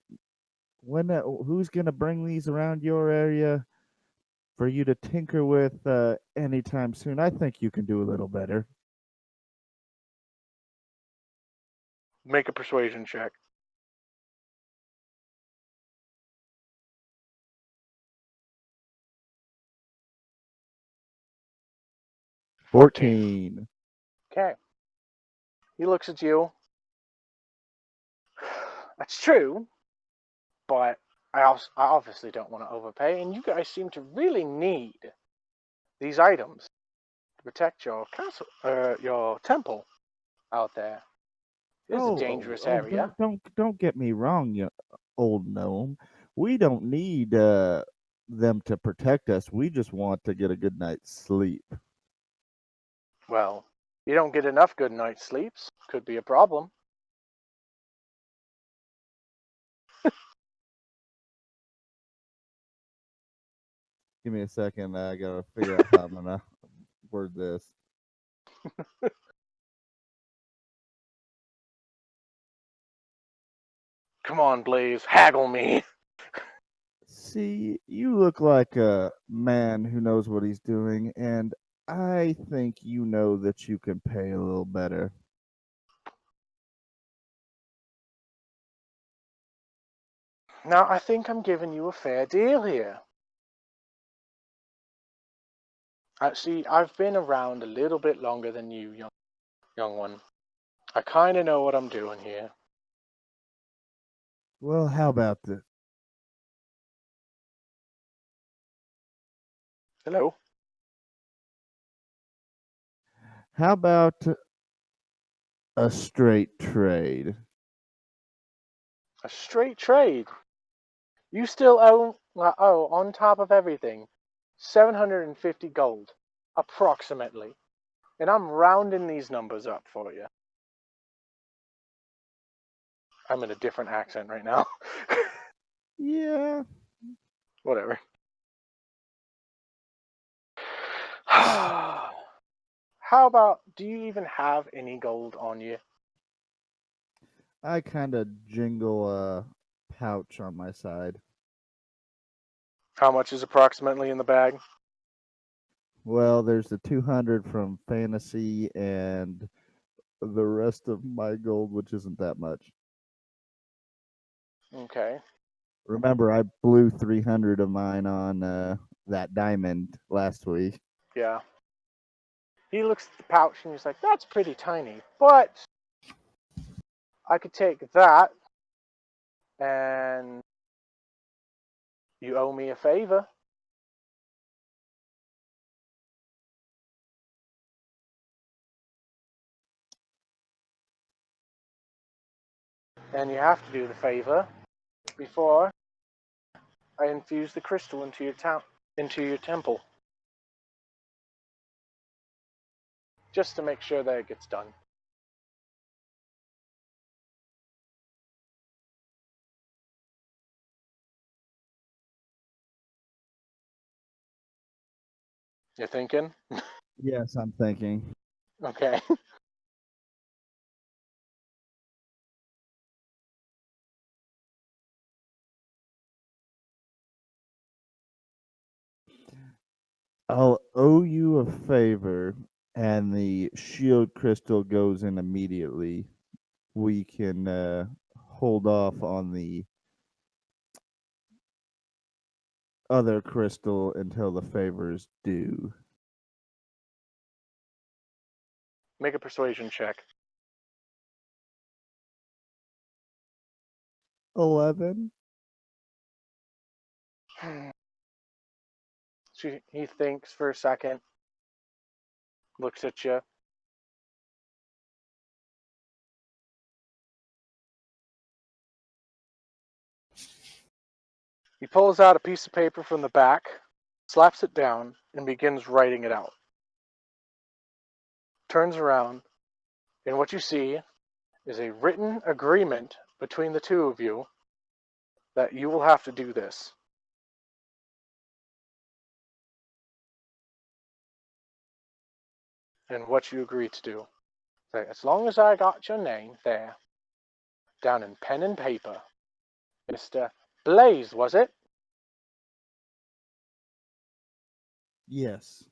who's gonna bring these around your area for you to tinker with anytime soon? I think you can do a little better. Make a persuasion check. $14. Okay. He looks at you. That's true, but I obviously don't want to overpay, and you guys seem to really need these items to protect your castle, your temple out there. It is a dangerous area. Don't get me wrong, you old gnome. We don't need them to protect us. We just want to get a good night's sleep. Well, you don't get enough good night's sleeps. Could be a problem. Give me a second. I gotta figure out how I'm gonna word this. Come on, Blaze, haggle me. See, you look like a man who knows what he's doing, and I think you know that you can pay a little better. Now, I think I'm giving you a fair deal here. See, I've been around a little bit longer than you, young one. I kind of know what I'm doing here. Well, how about this? Hello? How about a straight trade? A straight trade. You still owe, on top of everything, 750 gold, approximately. And I'm rounding these numbers up for you. I'm in a different accent right now. Yeah. Whatever. How about, do you even have any gold on you? I kind of jingle a pouch on my side. How much is approximately in the bag? Well, there's the 200 from fantasy and the rest of my gold, which isn't that much. Okay. Remember, I blew 300 of mine on that diamond last week. Yeah. He looks at the pouch and he's like, that's pretty tiny, but I could take that and you owe me a favor. And you have to do the favor before I infuse the crystal into your temple. Just to make sure that it gets done. You thinking? Yes, I'm thinking. Okay. I'll owe you a favor, and the shield crystal goes in immediately. We can hold off on the other crystal until the favors due. Make a persuasion check. 11. He thinks for a second, looks at you. He pulls out a piece of paper from the back, slaps it down, and begins writing it out. Turns around, and what you see is a written agreement between the two of you that you will have to do this. And what you agree to do. Say, as long as I got your name there, down in pen and paper, Mr. Blaze, was it? Yes.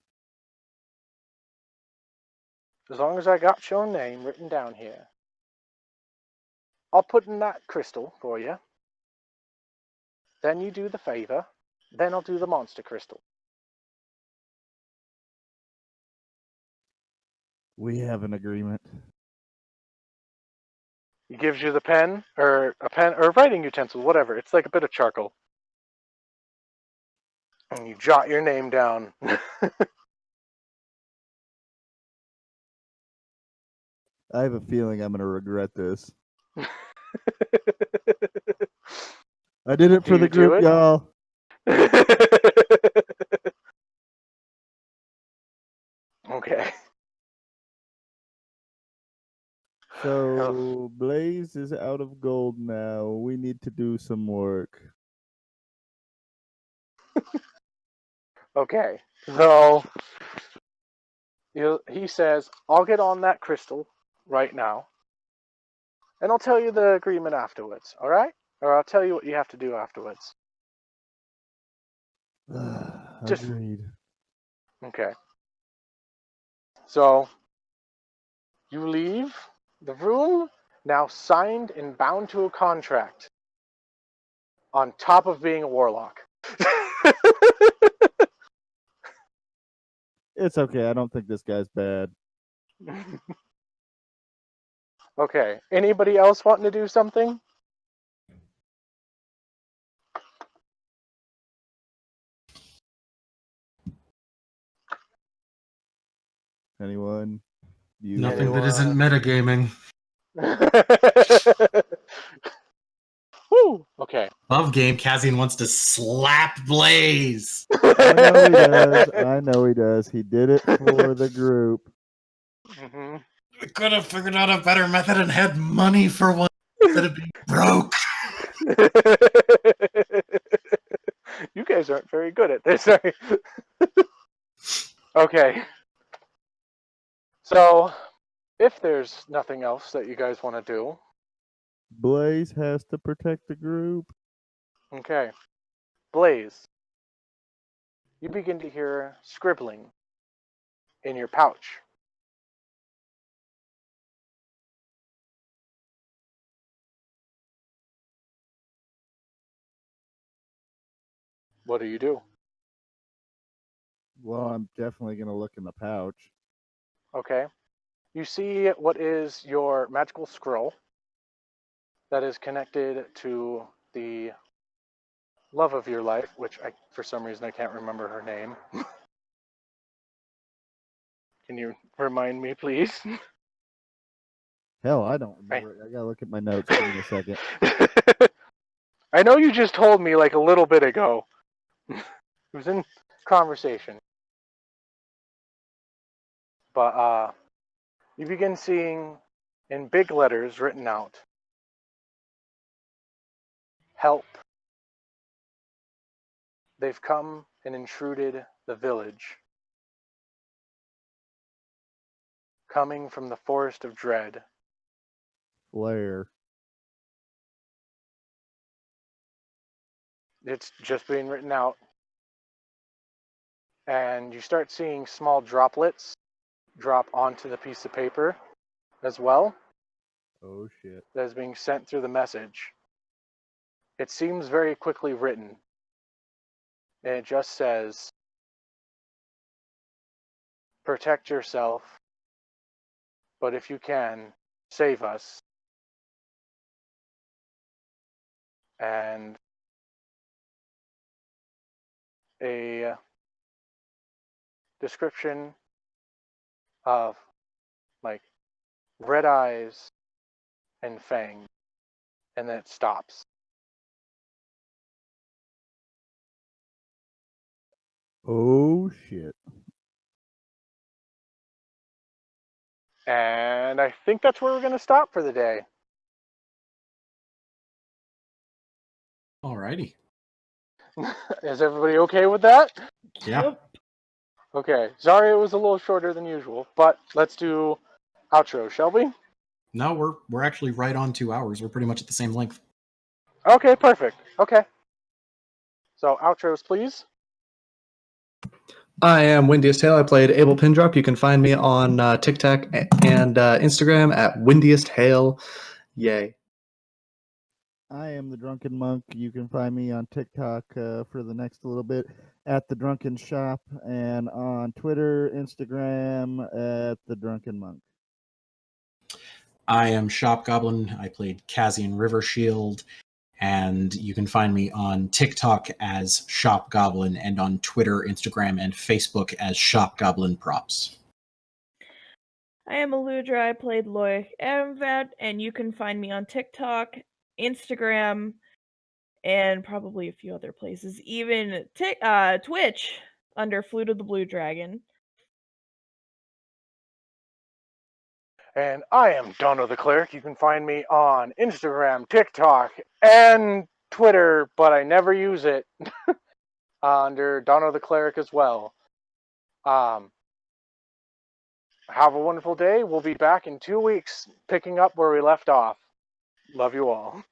As long as I got your name written down here, I'll put in that crystal for you. Then you do the favor. Then I'll do the monster crystal. We have an agreement. He gives you the pen or a writing utensil, whatever. It's like a bit of charcoal. And you jot your name down. I have a feeling I'm going to regret this. I did it Do for the you do group, it? y'all. Okay. So Blaze is out of gold now. We need to do some work. Okay. So he says, I'll get on that crystal right now. And I'll tell you the agreement afterwards, all right? Or I'll tell you what you have to do afterwards. Just- Agreed. Okay. So you leave the room, now signed and bound to a contract, on top of being a warlock. It's okay. I don't think this guy's bad. Okay. Anybody else wanting to do something? Anyone? You? Nothing that isn't metagaming. Woo! Okay. Love game. Kazian wants to slap Blaze. I know he does. I know he does. He did it for the group. Mm-hmm. We could have figured out a better method and had money for one instead of being broke. You guys aren't very good at this. Okay. So, if there's nothing else that you guys want to do, Blaze has to protect the group. okay. Blaze, you begin to hear scribbling in your pouch. What do you do? Well, I'm definitely going to look in the pouch. Okay. You see what is your magical scroll that is connected to the love of your life, which for some reason I can't remember her name. Can you remind me, please? Hell, I don't remember it. I gotta look at my notes. Give me a second. I know you just told me like a little bit ago. It was in conversation. But you begin seeing in big letters written out, help. They've come and intruded the village. Coming from the forest of dread. Blair. It's just being written out. And you start seeing small droplets drop onto the piece of paper as well. Oh shit. That is being sent through the message. It seems very quickly written. And it just says, protect yourself, but if you can, save us. And a description of like red eyes and fangs, and then it stops. Oh shit. And I think that's where we're going to stop for the day. Alrighty. Is everybody okay with that? Yeah. Yep. Okay. Sorry it was a little shorter than usual, but let's do outro, shall we? No, we're actually right on 2 hours. We're pretty much at the same length. Okay, perfect. Okay. So outros, please. I am Windiest Tale. I played Abel Pindrop. You can find me on TikTok and Instagram at Windiest Tale. Yay. I am the Drunken Monk. You can find me on TikTok for the next little bit at the Drunken Shop, and on Twitter, Instagram at the Drunken Monk. I am Shop Goblin. I played Kazian River Shield, and you can find me on TikTok as Shop Goblin and on Twitter, Instagram, and Facebook as Shop Goblin Props. I am Aludra. I played Loic Amvad, and you can find me on TikTok, Instagram, and probably a few other places, even Twitch under Flute of the Blue Dragon. And I am Dono the Cleric. You can find me on Instagram, TikTok, and Twitter, but I never use it. Under Dono the Cleric as well. Have a wonderful day. We'll be back in 2 weeks, picking up where we left off. Love you all.